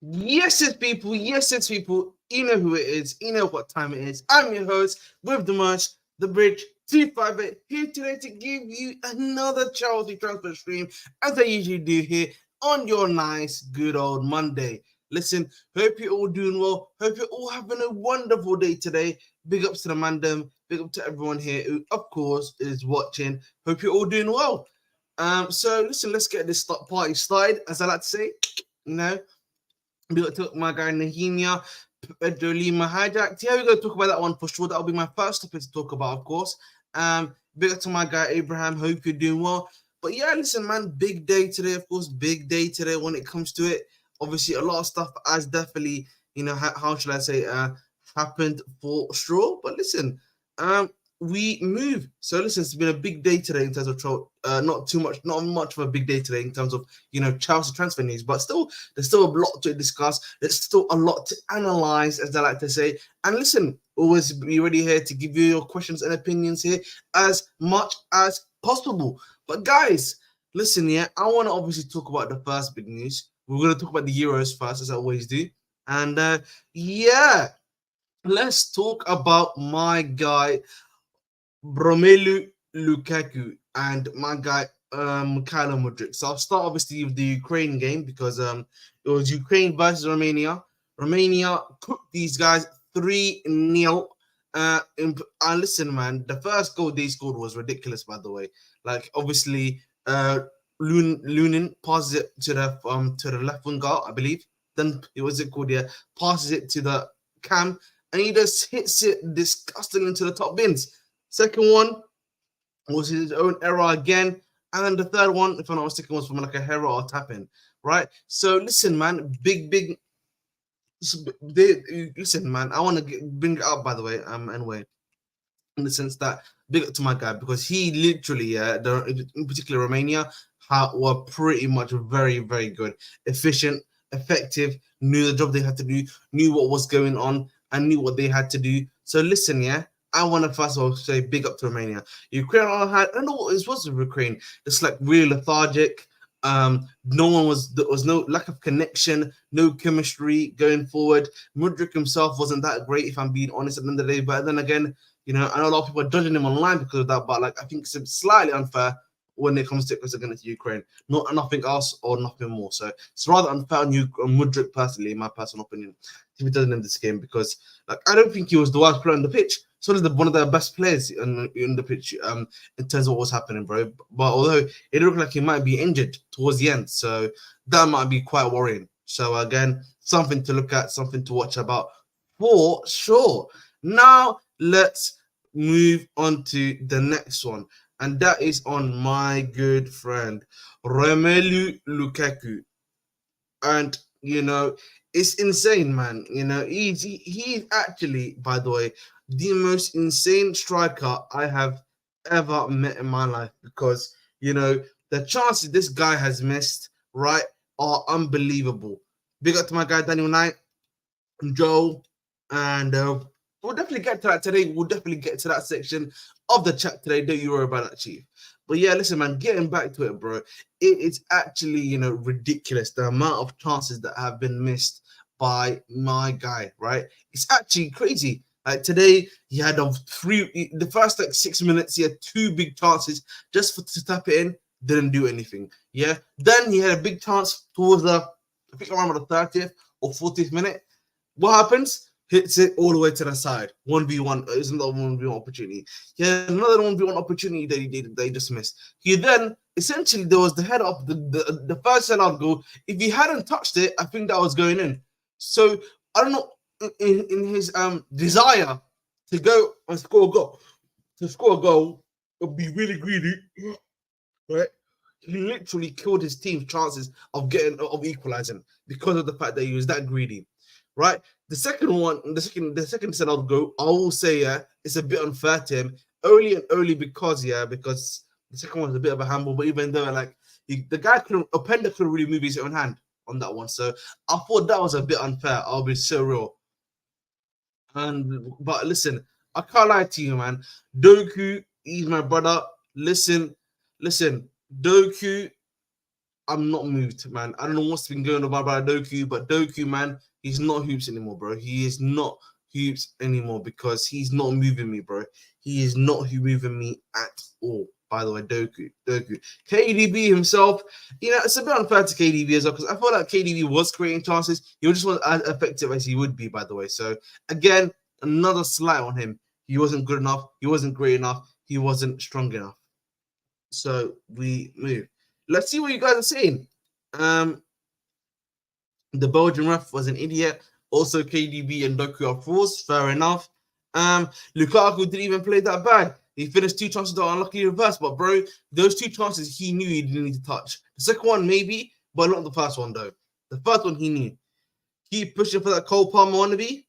Yes, people. You know who it is. You know what time it is. I'm your host with the most, the bridge 258, here today to give you another Chelsea transfer stream, as I usually do here on your nice, good old Monday. Listen, hope you're all doing well. Hope you're all having a wonderful day today. Big ups to the mandem. Big up to everyone here who, of course, is watching. Hope you're all doing well. So listen, let's get this party started, as I like to say. You know, we got to my guy Nahimia, Pedro Lima, Hijack. Yeah, we're going to talk about that one for sure. That'll be my first topic to talk about, of course. Big up to my guy Abraham. Hope you're doing well. But yeah, listen, man, big day today, of course. Big day today when it comes to it. Obviously, a lot of stuff has definitely, how should I say, happened for sure. But listen, we move. So listen, it's been a big day today in terms of not much of a big day today in terms of Chelsea transfer news, but still there's still a lot to discuss. There's still a lot to analyze, as they like to say. And listen, always be ready here to give you your questions and opinions here as much as possible. But guys, listen, yeah, I want to obviously talk about the first big news. We're going to talk about the Euros first, as I always do. And yeah, let's talk about my guy Romelu Lukaku and my guy Mikhailo Mudryk. So I'll start obviously with the Ukraine game because it was Ukraine versus Romania. Romania cooked these guys 3-0. And listen, man, the first goal they scored was ridiculous, by the way. Like obviously, Lunin passes it to the left winger, I believe. Then it was it called, yeah, passes it to the cam, and he just hits it disgustingly into the top bins. Second one was his own error again. And then the third one, if I'm not mistaken, was from like a error or tapping, right? So listen, man, big. Listen, man, I want to bring it up, by the way, anyway, in the sense that big up to my guy because he literally, in particular Romania, were pretty much very, very good, efficient, effective, knew the job they had to do, knew what was going on, and knew what they had to do. So listen, yeah, I want to first of all say big up to Romania. Ukraine had, I don't know what it was with Ukraine, just like really lethargic. No one there was no lack of connection, no chemistry going forward. Mudryk himself wasn't that great, if I'm being honest, at the end of the day. But then again, I know a lot of people are judging him online because of that, but like I think it's slightly unfair when it comes to it against Ukraine. Not nothing else or nothing more. So it's rather unfair on Mudryk personally, in my personal opinion, if he doesn't in this game because like I don't think he was the worst player on the pitch. So is one of the best players in the pitch in terms of what was happening, bro. But although it looked like he might be injured towards the end, so that might be quite worrying. So again, something to look at, something to watch about for sure. Now let's move on to the next one, and that is on my good friend Romelu Lukaku. And it's insane, man. He's actually, by the way, the most insane striker I have ever met in my life because the chances this guy has missed, right, are unbelievable. Big up to my guy Daniel Knight, Joe, and we'll definitely get to that today. We'll definitely get to that section of the chat today. Don't you worry about that, Chief. But yeah, listen, man, getting back to it, bro, it is actually, ridiculous the amount of chances that have been missed by my guy, right? It's actually crazy. Like today, he had the first like 6 minutes, he had two big chances just to tap it in, didn't do anything. Yeah. Then he had a big chance towards I think around the 30th or 40th minute. What happens? Hits it all the way to the side. 1v1 is another 1v1 opportunity. He had another 1v1 opportunity that he just missed. He then essentially there was the head up the first sell-out goal. If he hadn't touched it, I think that was going in. So I don't know in his desire to go and score a goal, would be really greedy, right? He literally killed his team's chances of equalizing because of the fact that he was that greedy, right? The second set of goal, I will say, it's a bit unfair to him. Only because the second one was a bit of a handball, but even though the guy Openda couldn't really move his own hand on that one, so I thought that was a bit unfair. I'll be so real. But listen, I can't lie to you, man. Doku, he's my brother. Listen, Doku I'm not moved, man. I don't know what's been going on about Doku, but Doku, man, he's not hoops anymore, bro. He is not hoops anymore because he's not moving me, bro. He is not moving me at all. By the way, Doku. KDB himself, it's a bit unfair to KDB as well because I feel like KDB was creating chances. He was just not as effective as he would be, by the way. So again, another slight on him. He wasn't good enough. He wasn't great enough. He wasn't strong enough. So we move. Let's see what you guys are saying. The Belgian ref was an idiot. Also, KDB and Doku are fools. Fair enough. Lukaku didn't even play that bad. He finished 2 chances that are unluckily reversed. But, bro, those 2 chances he knew he didn't need to touch. The second one, maybe, but not the first one, though. The first one he knew. Keep pushing for that Cole Palmer wannabe.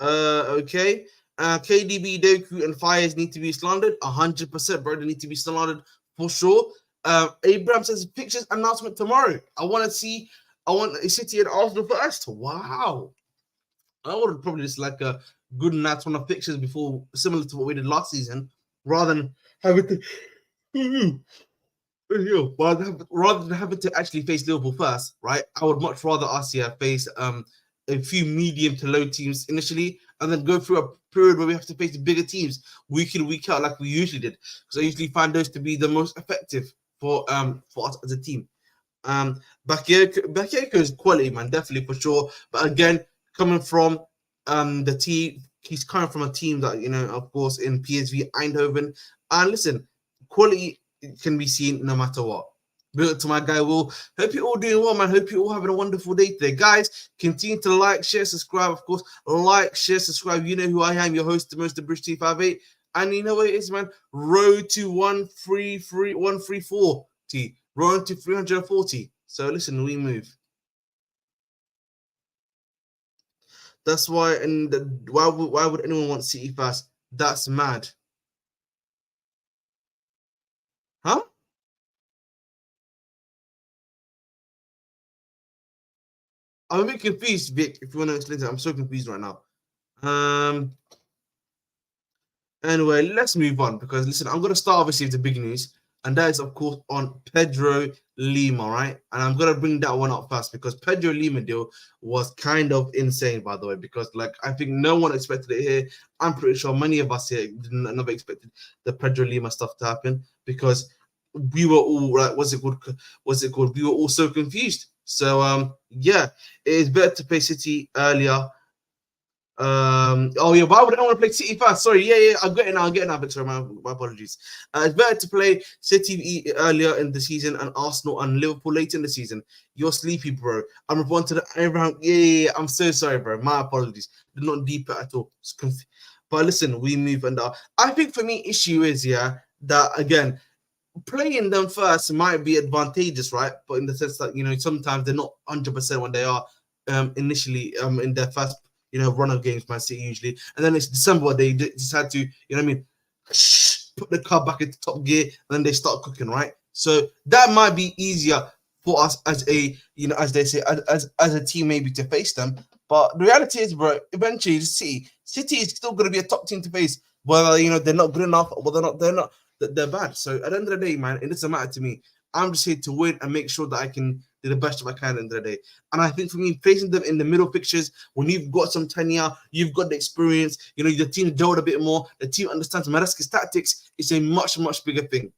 Okay. KDB, Doku, and Fires need to be slandered. 100%, bro. They need to be slandered for sure. Abraham says pictures announcement tomorrow. I want City and Arsenal first. Wow. I would probably just like a good announcement of pictures before, similar to what we did last season, rather than having to actually face Liverpool first, right? I would much rather us face a few medium to low teams initially, and then go through a period where we have to face the bigger teams week in, week out, like we usually did. Because I usually find those to be the most effective for us as a team. Bakayoko is quality, man, definitely for sure. But again, coming from the team, he's coming from a team that, of course, in PSV Eindhoven. And listen, quality can be seen no matter what. Build up to my guy Will. Hope you're all doing well, man. Hope you're all having a wonderful day today. Guys, continue to like, share, subscribe. Of course, like, share, subscribe. You know who I am, your host, the most, the British T58. And you know what it is, man? Road to 134T. Road to 340. So listen, we move. That's why, and why would anyone want City first? That's mad. Huh? I'm a bit confused, Vic. If you want to explain it, I'm so confused right now. Anyway, let's move on because listen, I'm gonna start obviously with the big news, and that is of course on Pedro Lima, right? And I'm gonna bring that one up first because Pedro Lima deal was kind of insane, by the way, because like I think no one expected it here. I'm pretty sure many of us here never expected the Pedro Lima stuff to happen because we were all like, what's it called? We were all so confused. So yeah, it is better to play City earlier. Oh yeah, why would I want to play City first? Sorry, yeah, I'm getting now, Victor. My apologies. It's better to play City earlier in the season and Arsenal and Liverpool later in the season. You're sleepy, bro. I'm reporting to the Abraham. Yeah, I'm so sorry, bro. My apologies. They're not deep at all. But listen, we move and I think for me, issue is that again, playing them first might be advantageous, right? But in the sense that sometimes they're not 100% when they are initially in their first run of games, Man City usually, and then it's December they decide to put the car back into top gear, and then they start cooking, right? So that might be easier for us as a as they say as a team maybe to face them. But the reality is, bro, eventually City is still going to be a top team to face, whether they're not good enough or they're bad. So at the end of the day, man, it doesn't matter to me. I'm just here to win and make sure that I can do the best of I can at the end of the day. And I think for me, facing them in the middle fixtures, when you've got some tenure, you've got the experience, the team gelled a bit more, the team understands Maresca's tactics, it's a much, much bigger thing.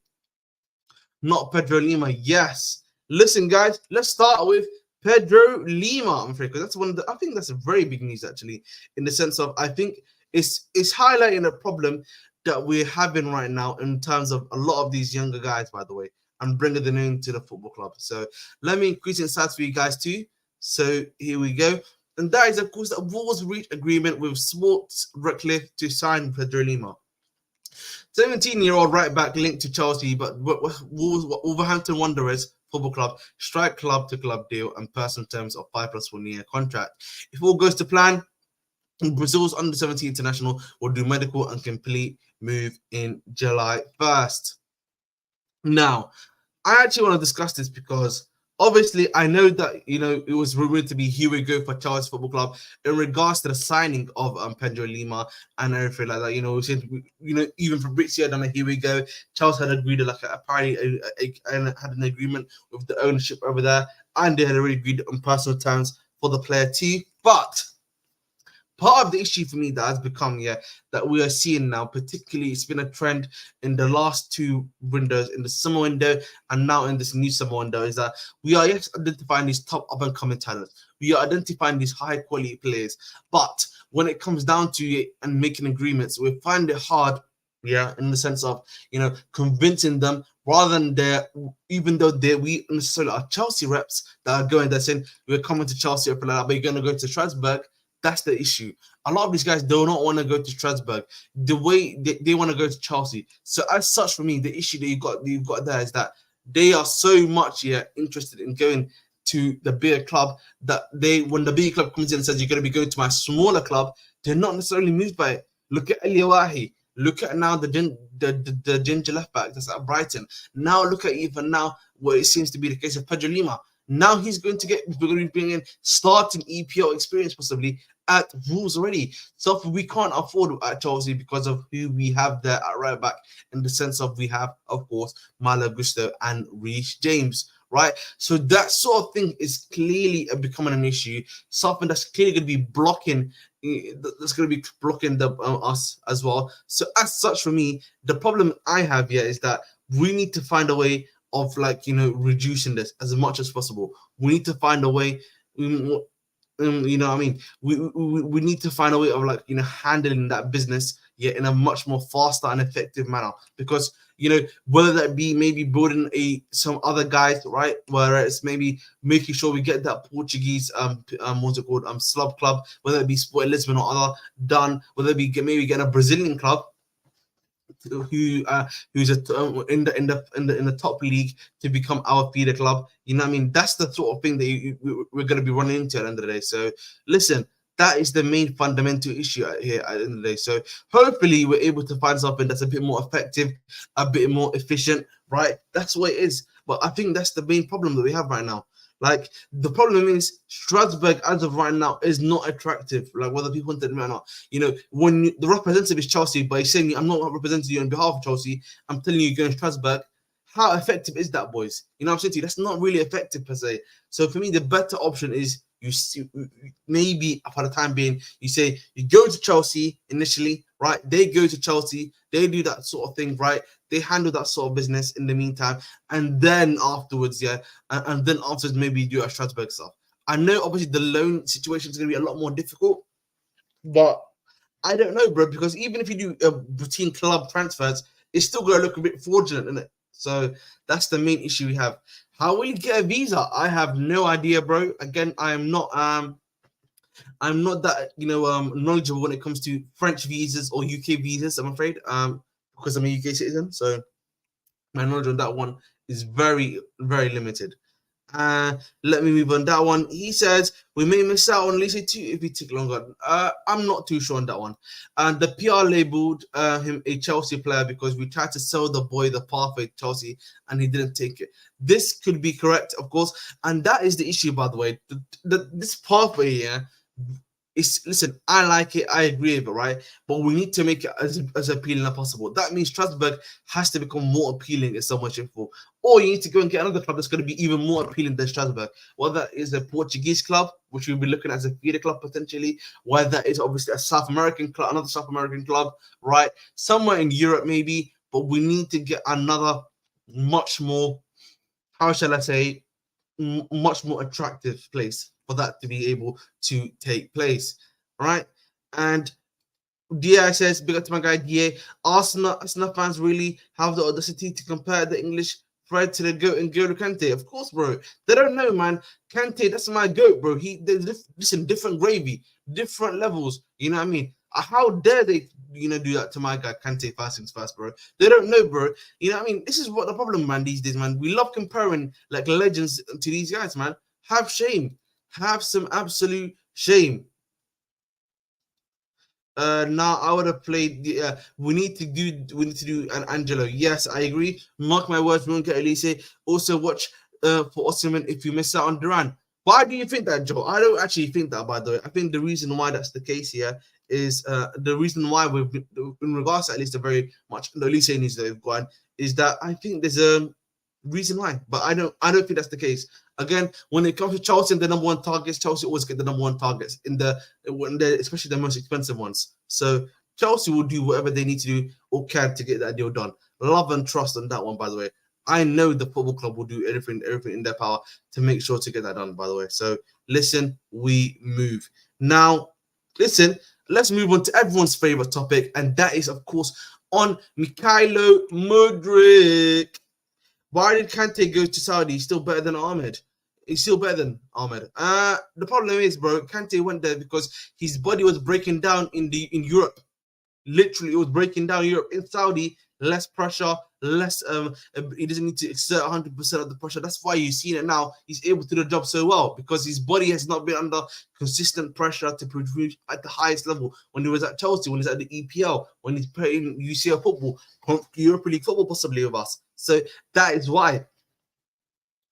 Not Pedro Lima, yes. Listen, guys, let's start with Pedro Lima, I'm afraid, because I think that's a very big news, actually, in the sense of I think it's highlighting a problem that we're having right now in terms of a lot of these younger guys, by the way, and bringing them into the football club. So let me increase in size for you guys too. So here we go. And that is, of course, that Wolves reached agreement with Sports Redcliffe to sign Pedro Lima. 17-year-old right back linked to Chelsea, but Wolverhampton Wanderers Football Club strike club-to-club deal and personal terms of 5 + 1 year contract. If all goes to plan, Brazil's under-17 international will do medical and complete move in July 1st. Now, I actually want to discuss this because Obviously, I know that it was rumored to be here we go for Chelsea Football Club in regards to the signing of Pedro Lima and everything like that. Even Fabrizio done a here we go. Chelsea had agreed like apparently and had an agreement with the ownership over there, and they had already agreed on personal terms for the player too. But part of the issue for me that has become, that we are seeing now, particularly it's been a trend in the last two windows, in the summer window and now in this new summer window, is that we are identifying these top up and coming talents. We are identifying these high quality players, but when it comes down to it and making agreements, we find it hard, in the sense of convincing them, rather than even though we necessarily are Chelsea reps that are going there saying we're coming to Chelsea, but you're going to go to Strasbourg. That's the issue. A lot of these guys do not want to go to Strasbourg. The way they want to go to Chelsea. So as such, for me, the issue that you've got there is that they are so much interested in going to the bigger club that when the bigger club comes in and says you're going to be going to my smaller club, they're not necessarily moved by it. Look at Eliawahi. Look at now the ginger left back that's at Brighton. Now look at even now what it seems to be the case of Pedro Lima. Now he's going to be bringing starting EPL experience possibly at Wolves already. So we can't afford at Chelsea because of who we have there at right back, in the sense of we have, of course, Malo Gusto and Reece James, right? So that sort of thing is clearly becoming an issue. Something that's clearly going to be blocking. That's going to be blocking us as well. So as such, for me, the problem I have here is that we need to find a way of reducing this as much as possible. We need to find a way. We need to find a way of handling that business in a much more faster and effective manner, because whether that be maybe building some other guys, right, where it's maybe making sure we get that Portuguese what's it called, sub club, whether it be Sport Lisbon or other done, whether it be maybe getting a Brazilian club who's in the top league to become our feeder club. That's the sort of thing that we're going to be running into at the end of the day. So listen, that is the main fundamental issue here at the end of the day. So hopefully we're able to find something that's a bit more effective, a bit more efficient, right? That's what it is. But I think that's the main problem that we have right now. Like, the problem is Strasbourg, as of right now, is not attractive. Like, whether people want to admit or not. When the representative is Chelsea, but he's saying, I'm not representing you on behalf of Chelsea, I'm telling you, you're going to Strasbourg. How effective is that, boys? You know what I'm saying to you? That's not really effective per se. So for me, the better option is maybe for the time being, you say you go to Chelsea initially, right? They go to Chelsea, they do that sort of thing, right? They handle that sort of business in the meantime, and then afterwards, and then afterwards maybe do a Strasbourg stuff. I know obviously the loan situation is going to be a lot more difficult, but I don't know, bro, because even if you do routine club transfers, it's still going to look a bit fraudulent, isn't it? So that's the main issue we have. How will you get a visa? I have no idea, bro. Again, I'm not that knowledgeable when it comes to French visas or UK visas, I'm afraid, because I'm a UK citizen. So my knowledge on that one is very, very limited. Let me move on that one. He says we may miss out on Olise too if we take longer. I'm not too sure on that one. And the PR labeled him a Chelsea player because we tried to sell the boy the pathway to Chelsea and he didn't take it. This could be correct, of course, and that is the issue, by the way. This pathway here. Listen, I like it, I agree with it, right? But we need to make it as appealing as possible. That means Strasbourg has to become more appealing in some way, shape, or form. Or you need to go and get another club that's going to be even more appealing than Strasbourg. Whether that is a Portuguese club, which we'll be looking at as a feeder club potentially, whether that is obviously a South American club, another South American club, right? Somewhere in Europe maybe, but we need to get another much more, how shall I say, much more attractive place for that to be able to take place, right? And DI says, big up to my guy DA. Arsenal fans really have the audacity to compare the English Fred to the GOAT and N'Golo Kante. Of course, bro. They don't know, man. Kante, that's my GOAT, bro. Listen, different gravy, different levels. You know what I mean? How dare they, do that to my guy Kante first things first, bro? They don't know, bro. You know what I mean? This is what the problem, man, these days, man. We love comparing like legends to these guys, man. Have shame. Have some absolute shame. Now I would have played. We need to do an Angelo. Yes, I agree. Mark my words, we won't get Olise. Also, watch for Osimhen if you miss out on Duran. Why do you think that, Joe? I don't actually think that, by the way. I think the reason why that's the case here is the reason why we've been, in regards to at least the very much the Olise news that we've gone, is that I think there's a reason why, but I don't think that's the case. Again, when it comes to Chelsea and the number one targets, Chelsea always get the number one targets especially the most expensive ones. So Chelsea will do whatever they need to do or can to get that deal done. Love and trust on that one, by the way. I know the football club will do everything in their power to make sure to get that done, by the way. So listen, we move. Now, listen, let's move on to everyone's favorite topic, and that is, of course, on Mikhailo Mudryk. Why did Kante go to Saudi? He's still better than Ahmed. He's still better than Ahmed. The problem is, bro, Kante went there because his body was breaking down in Europe. Literally, it was breaking down Europe. In Saudi, less pressure, less he doesn't need to exert 100% of the pressure. That's why you've seen it now. He's able to do the job so well because his body has not been under consistent pressure to produce at the highest level. When he was at Chelsea, when he's at the EPL, when he's playing UCL football, Europa League football possibly with us. So that is why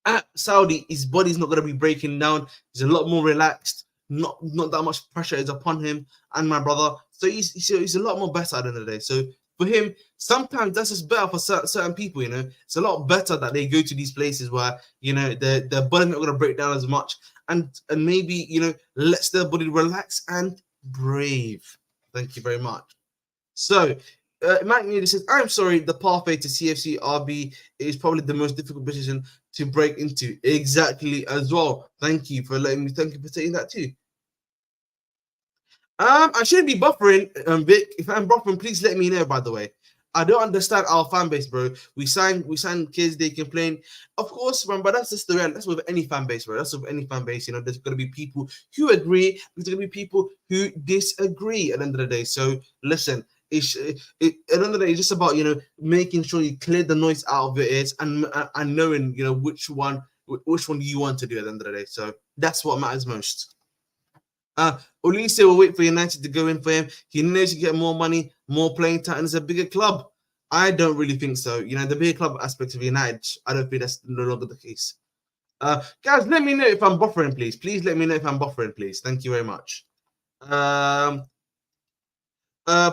at Saudi, his body's not going to be breaking down. He's a lot more relaxed. Not that much pressure is upon him and my brother. So he's a lot more better at the end of the day. So for him, sometimes that's just better for certain people, you know. It's a lot better that they go to these places where, you know, their body's not going to break down as much and maybe, you know, lets their body relax and brave. Thank you very much. So, Mike Neely says, I'm sorry, the pathway to CFC RB is probably the most difficult position to break into. Exactly as well. Thank you for saying that too. I shouldn't be buffering, Vic. If I'm buffering, please let me know, by the way. I don't understand our fan base, bro. We sign kids, they complain. Of course, man, but that's just the reality. That's with any fan base, bro. That's with any fan base. You know, there's gonna be people who agree, there's gonna be people who disagree at the end of the day. So listen, at the end of the day, it's just about, you know, making sure you clear the noise out of your ears and knowing, you know, which one you want to do at the end of the day. So that's what matters most. Olise will wait for United to go in for him. He knows you get more money, more playing time, and it's a bigger club. I don't really think so. You know, the bigger club aspect of United, I don't think that's no longer the case. Guys, let me know if I'm buffering, please. Please let me know if I'm buffering, please. Thank you very much.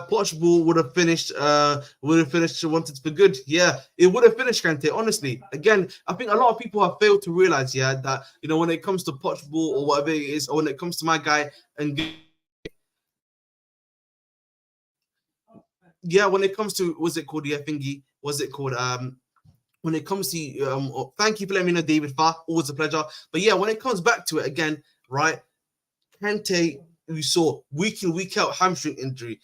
Portugal would have finished wanted for good. Yeah, it would have finished, Kante. Honestly, again, I think a lot of people have failed to realize, yeah, that, you know, when it comes to Portugal or whatever it is, or when it comes to my guy, and yeah, when it comes to what's it called, yeah, thingy, what's it called, when it comes to thank you for letting me know, David Farr, always a pleasure. But yeah, when it comes back to it again, right, Kante, we saw week in, week out hamstring injury.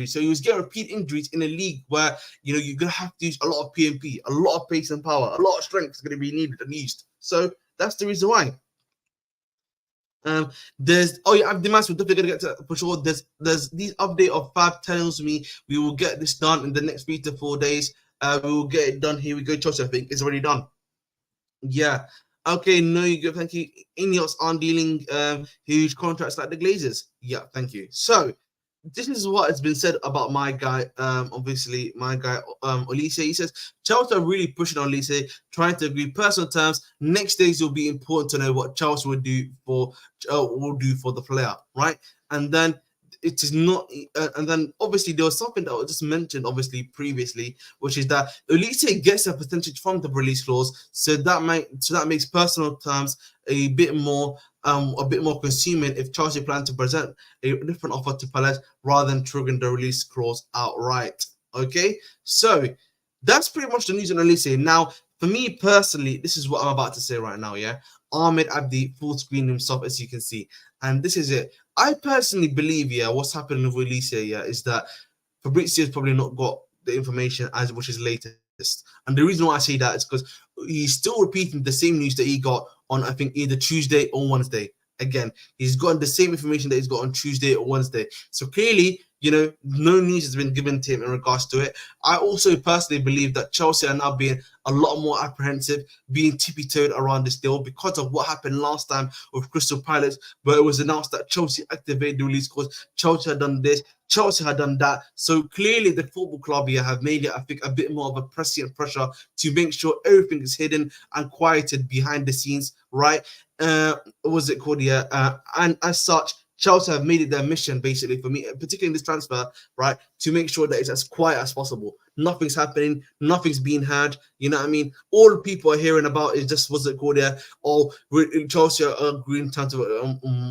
So he was getting repeat injuries in a league where, you know, you're gonna have to use a lot of PMP, a lot of pace and power, a lot of strength is gonna be needed and used. So that's the reason why. There's the match we're definitely gonna get to for sure. There's these update of Fab tells me we will get this done in the next 3 to 4 days. We will get it done. Here we go, Chelsea. I think it's already done. Yeah. Okay, no, you go. Thank you. Ineos aren't dealing huge contracts like the Glazers. Yeah, thank you. So, this is what has been said about my guy. Obviously, my guy Olise. He says Chelsea are really pushing on Olise, trying to agree personal terms. Next days will be important to know what Chelsea will do for the player, right? And then it is not, and then obviously there was something that was just mentioned obviously previously, which is that Olise gets a percentage from the release clause, so that makes personal terms a bit more consuming if Chelsea plan to present a different offer to Palace rather than triggering the release clause outright. Okay, so that's pretty much the news on Olise. Now, for me personally, this is what I'm about to say right now. Yeah, Ahmed Abdi full screen himself, as you can see, and this is it. I personally believe, yeah, what's happening with Olise, yeah, is that Fabrizio's probably not got the information as which is latest. And the reason why I say that is because he's still repeating the same news that he got on, I think, either Tuesday or Wednesday. Again, he's gotten the same information that he's got on Tuesday or Wednesday. So clearly, no news has been given to him in regards to it. I also personally believe that Chelsea are now being a lot more apprehensive, being tippy-toed around this deal because of what happened last time with Crystal Palace, where it was announced that Chelsea activated the release clause, Chelsea had done this, Chelsea had done that. So clearly the football club here have made it, I think, a bit more of a pressing pressure to make sure everything is hidden and quieted behind the scenes, right? What was it called? Yeah. And as such, Chelsea have made it their mission, basically, for me, particularly in this transfer, right, to make sure that it's as quiet as possible. Nothing's happening, nothing's being heard. You know what I mean? All people are hearing about is just what's it called there? Oh, Chelsea are agreeing in terms of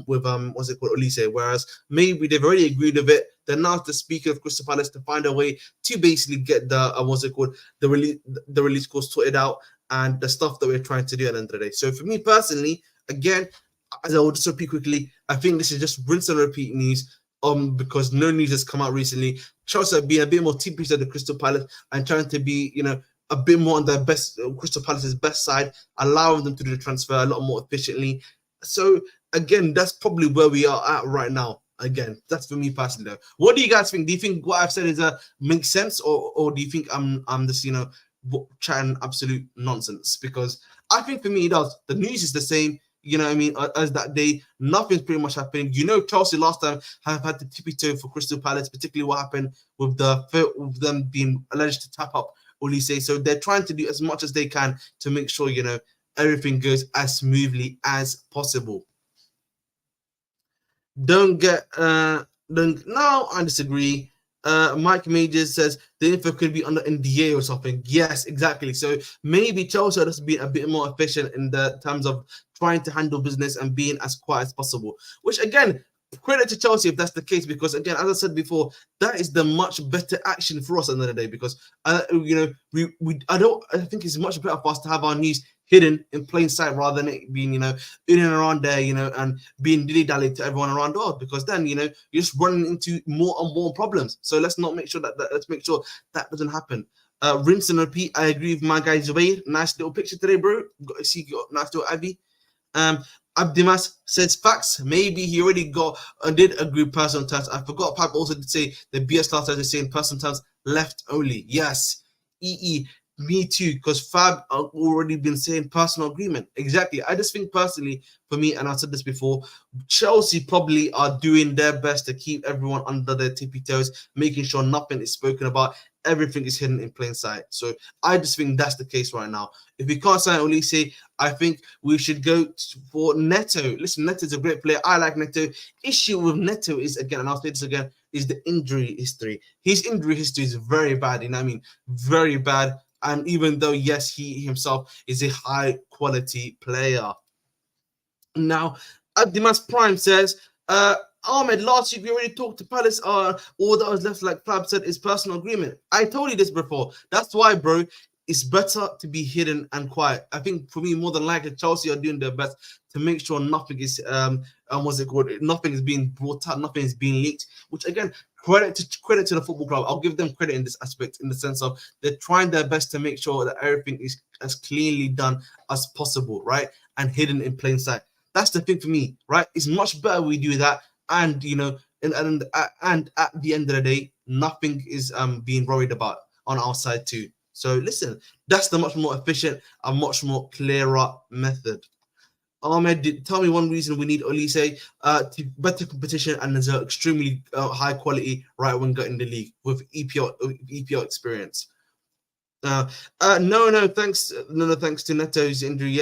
with what's it called, Olise. Whereas maybe they've already agreed with it. They're now the speaker of Crystal Palace to find a way to basically get the what's it called, the release course sorted out and the stuff that we're trying to do at the end of the day. So for me personally, again, as I will just repeat quickly, I think this is just rinse and repeat news. Because no news has come out recently. Chelsea have been a bit more typical to the Crystal Palace and trying to be, a bit more on their best, Crystal Palace's best side, allowing them to do the transfer a lot more efficiently. So again, that's probably where we are at right now. Again, that's for me personally. Though. What do you guys think? Do you think what I've said is makes sense, or do you think I'm just chatting absolute nonsense? Because I think for me it does. The news is the same. You know what I mean? As that day, nothing's pretty much happening. Chelsea last time have had the tippy toe for Crystal Palace, particularly what happened with them being alleged to tap up Olise. So they're trying to do as much as they can to make sure everything goes as smoothly as possible. Don't now I disagree. Mike Majors says the info could be under NDA or something. Yes, exactly. So maybe Chelsea has been a bit more efficient in the terms of trying to handle business and being as quiet as possible. Which again, credit to Chelsea if that's the case, because again, as I said before, that is the much better action for us at the end of the day. Because I think it's much better for us to have our news hidden in plain sight rather than it being in and around there, and being dilly-dally to everyone around the world, because then you're just running into more and more problems. So let's make sure that doesn't happen. Rinse and repeat. I agree with my guys away. Nice little picture today, bro. Got to see nice little Abby. Abdimas says facts. Maybe he already did agree personal terms. I forgot Pap also did say the BS last time is saying personal terms left only. Yes. Me too, because Fab already been saying personal agreement. Exactly. I just think personally, for me, and I said this before, Chelsea probably are doing their best to keep everyone under their tippy toes, making sure nothing is spoken about. Everything is hidden in plain sight. So I just think that's the case right now. If we can't sign Olise, I think we should go for Neto. Listen, Neto's a great player. I like Neto. Issue with Neto is, again, and I'll say this again, is the injury history. His injury history is very bad. You know what I mean? Very bad. And even though, yes, he himself is a high-quality player. Now, Abdimas Prime says, Ahmed, last week we already talked to Palace. All that was left, like Fab said, is personal agreement. I told you this before. That's why, bro, it's better to be hidden and quiet. I think for me, more than likely, Chelsea are doing their best to make sure nothing is nothing is being brought out, nothing is being leaked. Which again, credit to the football club. I'll give them credit in this aspect, in the sense of they're trying their best to make sure that everything is as cleanly done as possible, right, and hidden in plain sight. That's the thing for me, right? It's much better we do that, and and at the end of the day, nothing is being worried about on our side too. So listen, that's the much more efficient and much more clearer method. Ahmed, tell me one reason we need Olise to better competition and as an extremely high quality right winger in the league with EPL experience. No, thanks. No, thanks to Neto's injury.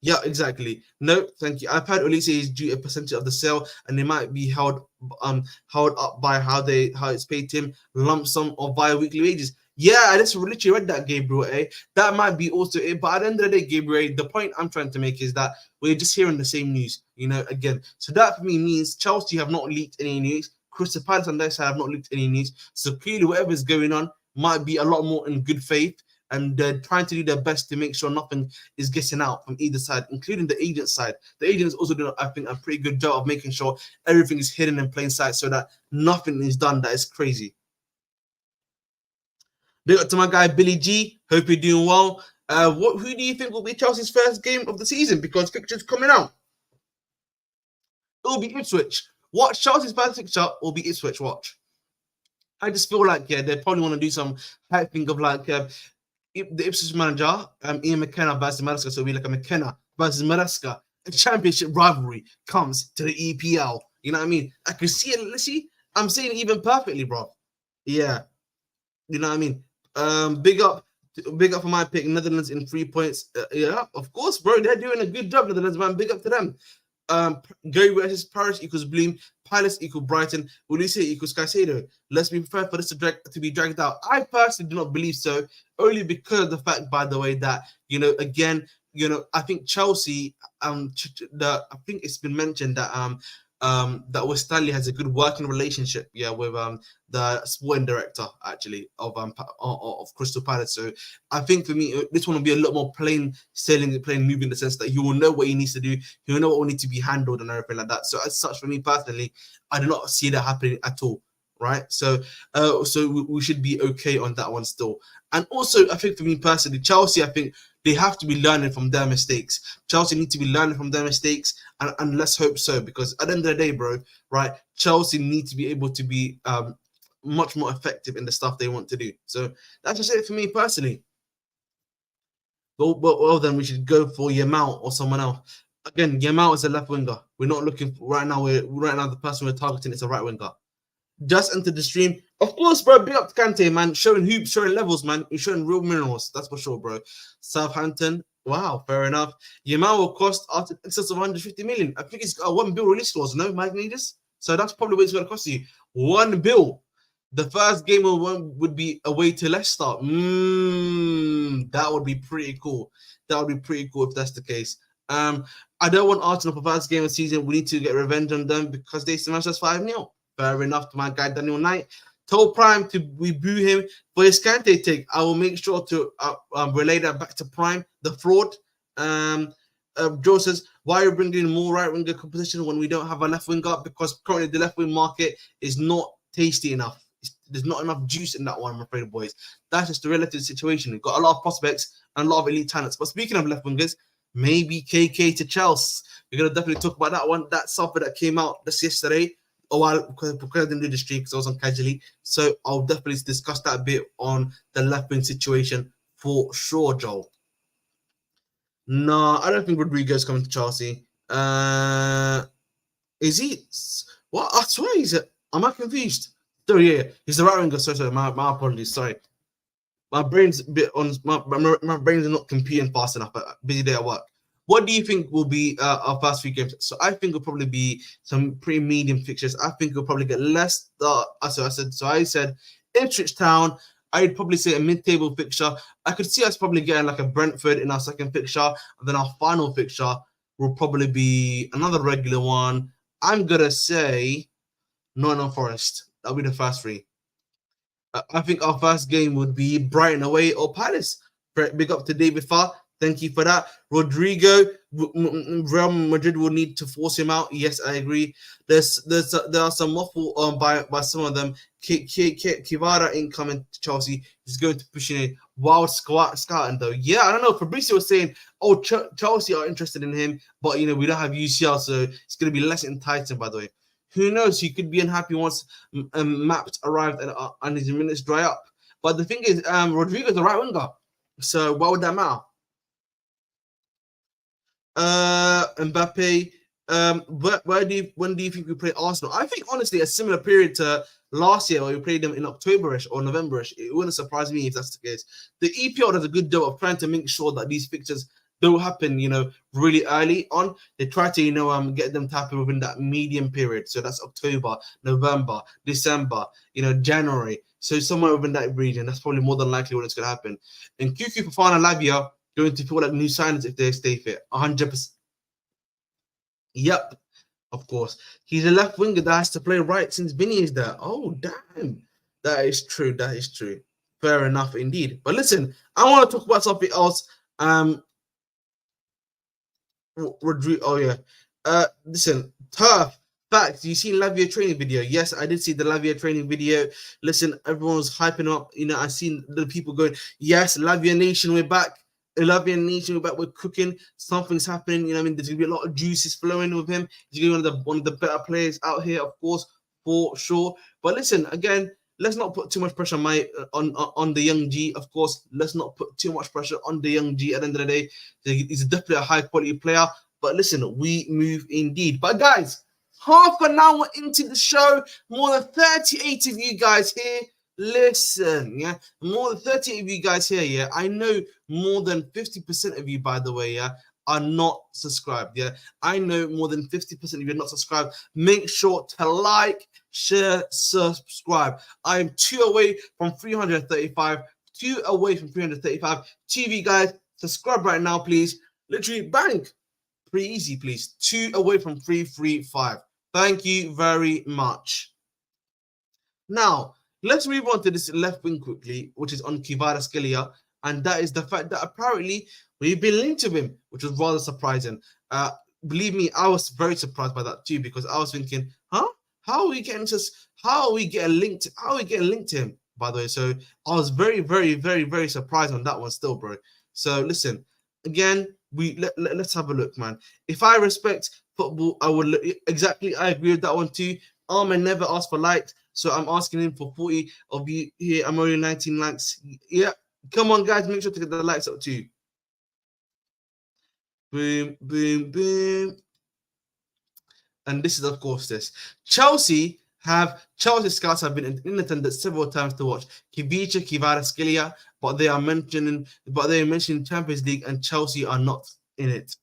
Yeah, exactly. No, thank you. I've heard Olise is due a percentage of the sale, and they might be held up by how it's paid to him, lump sum or via weekly wages. Yeah, I just literally read that, Gabriel. That might be also it. But at the end of the day, Gabriel, the point I'm trying to make is that we're just hearing the same news, again. So that for me means Chelsea have not leaked any news. Crystal Palace on their side have not leaked any news. So clearly, whatever's going on might be a lot more in good faith. And they're trying to do their best to make sure nothing is getting out from either side, including the agent side. The agents also do, I think, a pretty good job of making sure everything is hidden in plain sight so that nothing is done that is crazy. Big up to my guy Billy G. Hope you're doing well. Who do you think will be Chelsea's first game of the season? Because fixture's coming out. It will be Ipswich. Watch Chelsea's first fixture will be Ipswich. Watch. I just feel like they probably want to do some hype thing of like the Ipswich manager, Ian McKenna versus Maresca, so it'll be like a McKenna versus Maresca. A championship rivalry comes to the EPL. You know what I mean? I can see it. Let's see. I'm saying it even perfectly, bro. Yeah. You know what I mean? Big up for my pick, Netherlands in 3 points. Yeah, of course, bro. They're doing a good job, Netherlands, man. Big up to them. Gary versus Paris equals Bloom. Palace equal Brighton. Olise equals Caicedo. Let's be prepared for this to be dragged out. I personally do not believe so, only because of the fact, by the way, that again, I think Chelsea. I think it's been mentioned that that West Stanley has a good working relationship, with the sporting director actually of Crystal Palace. So I think for me, this one will be a lot more plain sailing, plain moving, in the sense that he will know what he needs to do, he will know what will need to be handled and everything like that. So as such, for me personally, I do not see that happening at all. Right, so we should be okay on that one still. And also, I think for me personally, Chelsea, I think they have to be learning from their mistakes. Chelsea need to be learning from their mistakes, and let's hope so, because at the end of the day, bro, right, Chelsea need to be able to be much more effective in the stuff they want to do. So that's just it for me personally. Well, then we should go for Yamal or someone else. Again, Yamal is a left winger. We're not looking for right now. The person we're targeting is a right winger. Just entered the stream. Of course, bro. Big up to Kante, man. Showing hoops, showing levels, man. You're showing real minerals. That's for sure, bro. Southampton. Wow, fair enough. Yamal will cost up to excess of 150 million. I think it's got a 1 bill release clause, no, Mike Needus? So that's probably what it's going to cost you. 1 bill. The first game would be away to Leicester. That would be pretty cool. That would be pretty cool if that's the case. I don't want Arsenal for first game of the season. We need to get revenge on them because they smashed us 5-0. Fair enough to my guy Daniel Knight. Told Prime we boo him for his Kante take. I will make sure to relay that back to Prime, the fraud. Joe says, why are you bringing in more right winger composition when we don't have a left winger? Because currently the left wing market is not tasty enough. There's not enough juice in that one, I'm afraid, boys. That's just the relative situation. We've got a lot of prospects and a lot of elite talents. But speaking of left wingers, maybe KK to Chelsea. We're going to definitely talk about that one. That suffer that came out just yesterday. Because I didn't do the stream because I was on casually. So I'll definitely discuss that a bit on the left wing situation for sure, Joel. No, I don't think Rodrigo's coming to Chelsea. Is he? What? I swear he's am I confused? Oh, yeah. He's the right winger. Sorry. My apologies. Sorry. My brain's a bit on. My brains are not computing fast enough. Busy day at work. What do you think will be our first few games? So I think it'll probably be some pretty medium fixtures. I think we'll probably get less. I said Ipswich Town. I'd probably say a mid-table fixture. I could see us probably getting like a Brentford in our second fixture, and then our final fixture will probably be another regular one. I'm gonna say Nottingham Forest. That'll be the first three. I think our first game would be Brighton away or Palace. Big up to David Farr. Thank you for that. Rodrigo, Real Madrid will need to force him out. Yes, I agree. There are some waffle by some of them. Kivara ain't coming to Chelsea. He's going to push in a wild scouting though. Yeah, I don't know. Fabrizio was saying, oh, Chelsea are interested in him, but we don't have UCL, so it's going to be less enticing, by the way. Who knows? He could be unhappy once Mapped arrived and his minutes dry up. But the thing is, Rodrigo's the right winger. So why would that matter? Mbappe. When do you think we play Arsenal? I think honestly a similar period to last year where we played them in Octoberish or Novemberish. It wouldn't surprise me if that's the case. The EPL does a good job of trying to make sure that these fixtures don't happen, really early on. They try to, get them to happen within that medium period. So that's October, November, December, January. So somewhere within that region, that's probably more than likely when it's going to happen. And QQ Fofana Lavia going to feel like new signings if they stay fit. 100%. Yep, of course. He's a left winger that has to play right since Vinny is there. Oh, damn. That is true. Fair enough indeed. But listen, I want to talk about something else. Rodrigo. Oh, yeah. Listen, tough. Facts. You seen Lavia training video? Yes, I did see the Lavia training video. Listen, everyone was hyping up. I seen the people going, yes, Lavia Nation, we're back. Lavia Nation, we're back. We're cooking. Something's happening. There's gonna be a lot of juices flowing with him. He's gonna be one of the better players out here, of course, for sure. But listen, again, let's not put too much pressure on on the young G. Of course, let's not put too much pressure on the young G. At the end of the day, he's definitely a high quality player. But listen, we move indeed. But guys, half an hour into the show, more than 38 of you guys here. Listen, yeah, more than 38 of you guys here, yeah. I know more than 50% of you, by the way, yeah, are not subscribed. Yeah, I know more than 50% of you are not subscribed. Make sure to like, share, subscribe. I am 2 away from 335. 2 away from 335. TV guys, subscribe right now, please. Literally, bang. Pretty easy, please. 2 away from 335. Thank you very much. Now, let's move on to this left wing quickly, which is on Kvaratskhelia, and that is the fact that apparently we've been linked to him, which was rather surprising. Believe me, I was very surprised by that too, because I was thinking, huh? How are we getting linked? How are we getting linked to him? By the way, so I was very, very, very, very surprised on that one still, bro. So listen, again, let's have a look, man. If I respect football, I would exactly. I agree with that one too. Armin never asked for likes, so I'm asking him for 40 of you here. I'm only 19 likes. Yeah, come on, guys, make sure to get the likes up too. Boom, boom, boom. And this is, of course, this. Chelsea scouts have been in attendance several times to watch Kvaratskhelia, but they mentioning Champions League, and Chelsea are not in it.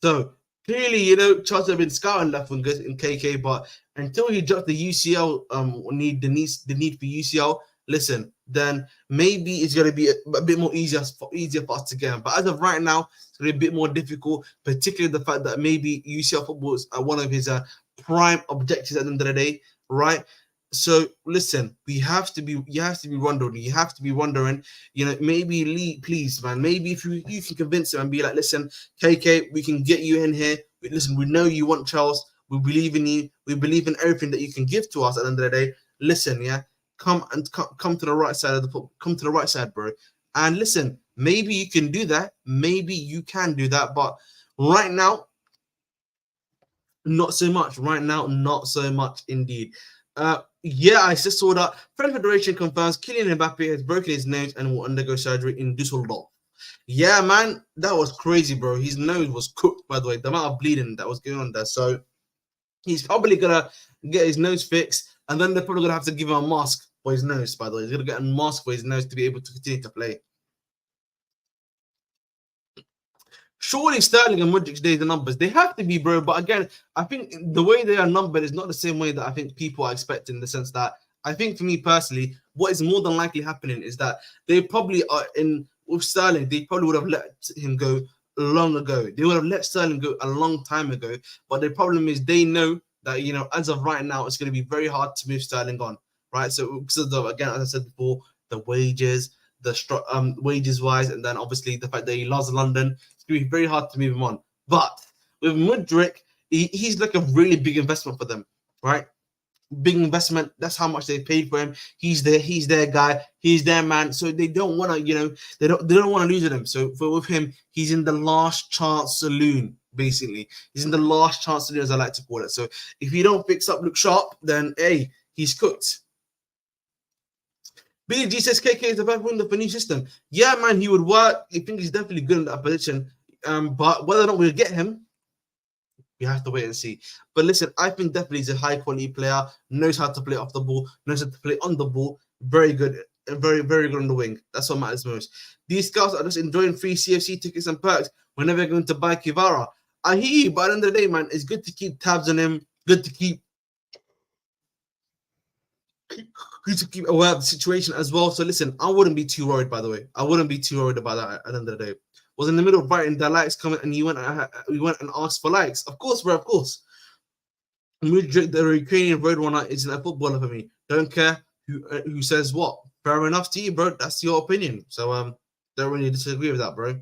So clearly, Chelsea have been scouting left wingers in KK, but until he dropped the UCL the need for UCL, listen, then maybe it's going to be a bit more easier for us to get him. But as of right now, it's going to be a bit more difficult, particularly the fact that maybe UCL football is one of his prime objectives at the end of the day, right? So listen, you have to be wondering, maybe Lee, please, man, maybe if you can convince him and be like, listen, KK, we can get you in here. Listen, we know you want Charles. We believe in you. We believe in everything that you can give to us at the end of the day. Listen, yeah, come to the right side of the football. Come to the right side, bro. And listen, maybe you can do that. Maybe you can do that. But right now, not so much. Right now, not so much indeed. Yeah, I just saw that French Federation confirms Kylian Mbappe has broken his nose and will undergo surgery in Düsseldorf. Yeah, man, that was crazy, bro. His nose was cooked, by the way. The amount of bleeding that was going on there. So he's probably gonna get his nose fixed, and then they're probably gonna have to give him a mask for his nose. By the way, he's gonna get a mask for his nose to be able to continue to play. Surely Sterling and Modric days the numbers. They have to be, bro. But again, I think the way they are numbered is not the same way that I think people are expecting, in the sense that I think, for me personally, what is more than likely happening is that they probably are with Sterling, they probably would have let him go long ago. They would have let Sterling go a long time ago. But the problem is they know that, as of right now, it's going to be very hard to move Sterling on, right? So again, as I said before, the wages, wages wise, and then obviously the fact that he loves London, it's going to be very hard to move him on. But with Mudryk, he's like a really big investment for them, right? Big investment. That's how much they paid for him. He's their guy. He's their man. So they don't want to, they don't want to lose him. So with him, he's in the last chance saloon. Basically, he's in the last chance saloon, as I like to call it. So if you don't fix up, look sharp, then hey, he's cooked. BG says KK is the best window for new system. Yeah, man, he would work. I think he's definitely good in that position. But whether or not we'll get him, we have to wait and see. But listen, I think definitely he's a high quality player, knows how to play off the ball, knows how to play on the ball. Very good, very, very good on the wing. That's what matters most. These scouts are just enjoying free CFC tickets and perks whenever they're going to buy Kvara. I hear you, but at the end of the day, man, it's good to keep tabs on him. Good to keep aware of the situation as well. So listen, I wouldn't be too worried, by the way. I wouldn't be too worried about that at the end of the day. Was in the middle of writing the likes comment, and we went and asked for likes. Of course, bro, of course. The Ukrainian roadrunner isn't a footballer for me. Don't care who says what. Fair enough to you, bro. That's your opinion. So don't really disagree with that, bro.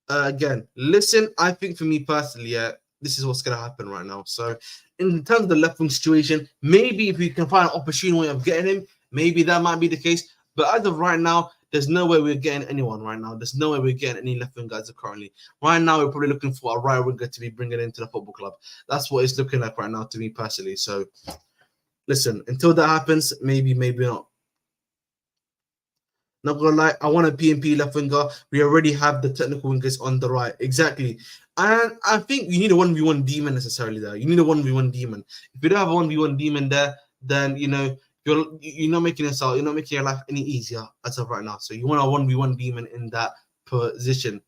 Again, listen, I think for me personally, yeah, this is what's gonna happen right now. So in terms of the left wing situation, maybe if we can find an opportune way of getting him, maybe that might be the case. But as of right now, there's no way we're getting anyone right now. There's no way we're getting any left wing guys currently. Right now, we're probably looking for a right winger to be bringing into the football club. That's what it's looking like right now to me personally. So Listen, until that happens, maybe, maybe not. Not gonna lie, I want a PMP left winger. We already have the technical wingers on the right. Exactly. And I think you need a 1v1 demon necessarily there. You need a 1v1 demon. If you don't have a 1v1 demon there, then you're not making yourself, you're not making your life any easier as of right now. So you want a 1v1 demon in that position.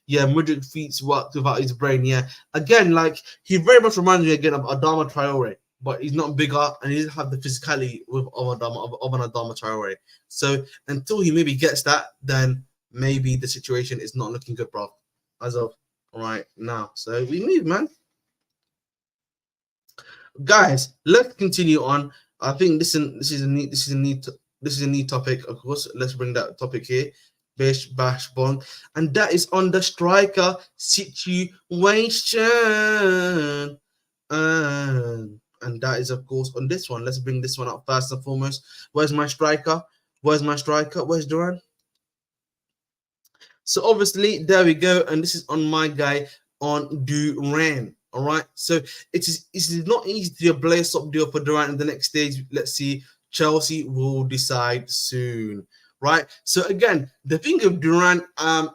Yeah, Mudrik feats worked without his brain. Yeah. Again, like he very much reminds me again of Adama Traore, but he's not bigger and he doesn't have the physicality of an Adama Traore. So until he maybe gets that, then maybe the situation is not looking good, bro. As of right now. So we move, man. Guys, let's continue on. I think this is a neat topic, of course. Let's bring that topic here. Bish bash bong. And that is on the striker situation. And that is, of course, on this one. Let's bring this one up first and foremost. Where's my striker? Where's my striker? Where's Duran? So obviously, there we go. And this is on my guy on Duran. All right. So it is not easy to do a blaze up deal for Duran in the next stage. Let's see. Chelsea will decide soon. Right. So again, the thing of Duran,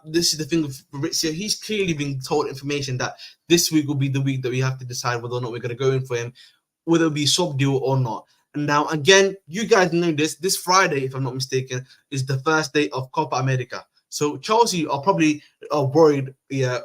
this is the thing of Fabrizio. He's clearly been told information that this week will be the week that we have to decide whether or not we're going to go in for him, whether it be sub deal or not. And now, again, you guys know this Friday, if I'm not mistaken, is the first day of Copa America. So Chelsea are probably worried,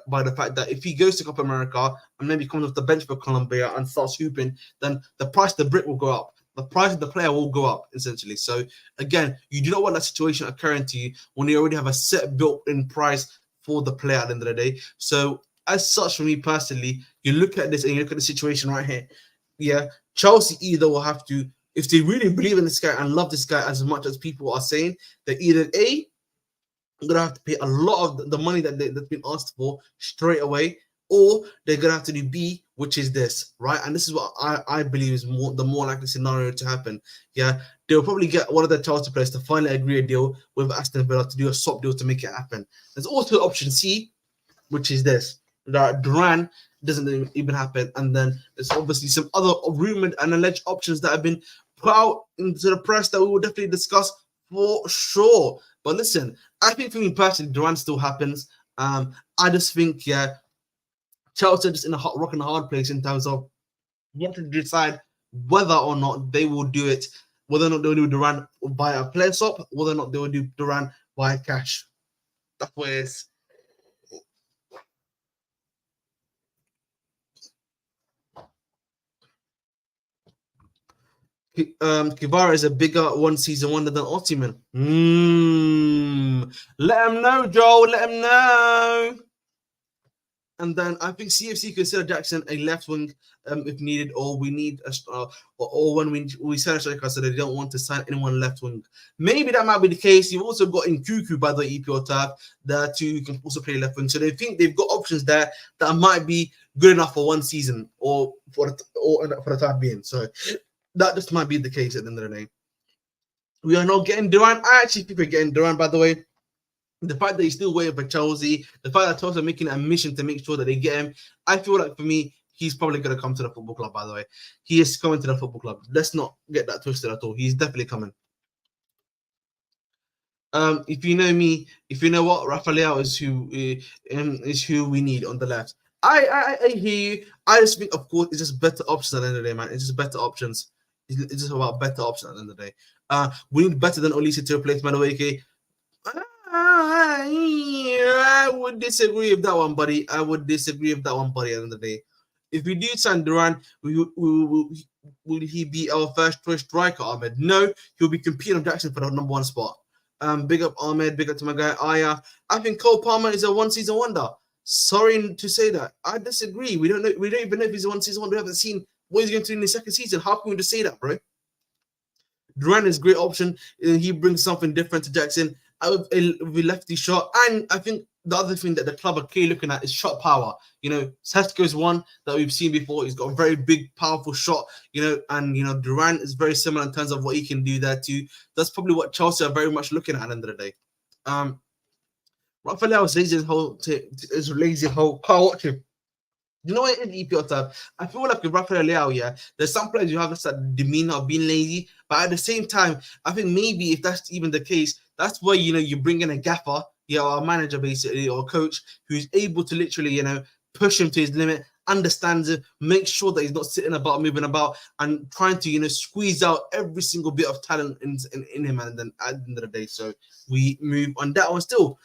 by the fact that if he goes to Copa America and maybe comes off the bench for Colombia and starts hooping, then the price of the brick will go up. The price of the player will go up, essentially. So again, you do not want that situation occurring to you when you already have a set built-in price for the player at the end of the day. So as such, for me personally, you look at this and you look at the situation right here. Yeah, Chelsea either will have to, if they really believe in this guy and love this guy as much as people are saying, they either A, gonna have to pay a lot of the money that's been asked for straight away, or they're gonna have to do B, which is this, right? And this is what I believe is the more likely scenario to happen. Yeah, they'll probably get one of the Chelsea players to finally agree a deal with Aston Villa to do a swap deal to make it happen. There's also option C, which is this, that Duran doesn't even happen, and then there's obviously some other rumored and alleged options that have been put out into the press that we will definitely discuss for sure. But listen, I think for me personally, Duran still happens. I just think, yeah, Chelsea are just in a rock and a hard place in terms of wanting to decide whether or not they will do it, whether or not they'll do Duran via a player swap, whether or not they will do Duran via cash. That's what it is. Kivara is a bigger one season wonder than Ottoman. Let him know, Joel. Let him know. And then I think CFC consider Jackson a left wing if needed, or we need or when we sign a striker, so they don't want to sign anyone left wing. Maybe that might be the case. You've also got in Cuckoo by the EPL tab there too, who can also play left wing. So they think they've got options there that might be good enough for one season or for the time being. So that just might be the case at the end of the day. We are not getting Duran. I actually think we're getting Duran, by the way. The fact that he's still waiting for Chelsea, the fact that Chelsea are making a mission to make sure that they get him, I feel like for me, he's probably going to come to the football club, by the way. He is coming to the football club. Let's not get that twisted at all. He's definitely coming. If you know me, if you know what, Rafael is who we need on the left. I hear you. I just think, of course, it's just better options at the end of the day, man. It's just better options. It's just about better options at the end of the day. We need better than Olise to replace Madueke. I would disagree with that one, buddy. I would disagree with that one, buddy. At the end of the day, if we do sign Duran, will he be our first choice striker, Ahmed? No, he'll be competing with Jackson for the number one spot. Big up Ahmed, big up to my guy Aya. I think Cole Palmer is a one season wonder. Sorry to say that. I disagree. We don't know. We don't even know if he's a one season wonder. We haven't seen what he's going to do in the second season. How can we just say that, bro? Duran is a great option. He brings something different to Jackson with a lefty shot. And I think the other thing that the club are clearly looking at is shot power. Sesko's one that we've seen before. He's got a very big, powerful shot, and, Duran is very similar in terms of what he can do there too. That's probably what Chelsea are very much looking at the end of the day. Rafael is lazy as whole. Can't watch him. You know what it is, EPL tab? I feel like with Rafael Leao, yeah, there's some players who have this demeanor of being lazy, but at the same time, I think maybe if that's even the case, that's where you bring in a gaffer, yeah, or a manager basically, or a coach who's able to literally, push him to his limit, understands him, make sure that he's not sitting about, moving about, and trying to, squeeze out every single bit of talent in him, and then at the end of the day, so we move on that one still.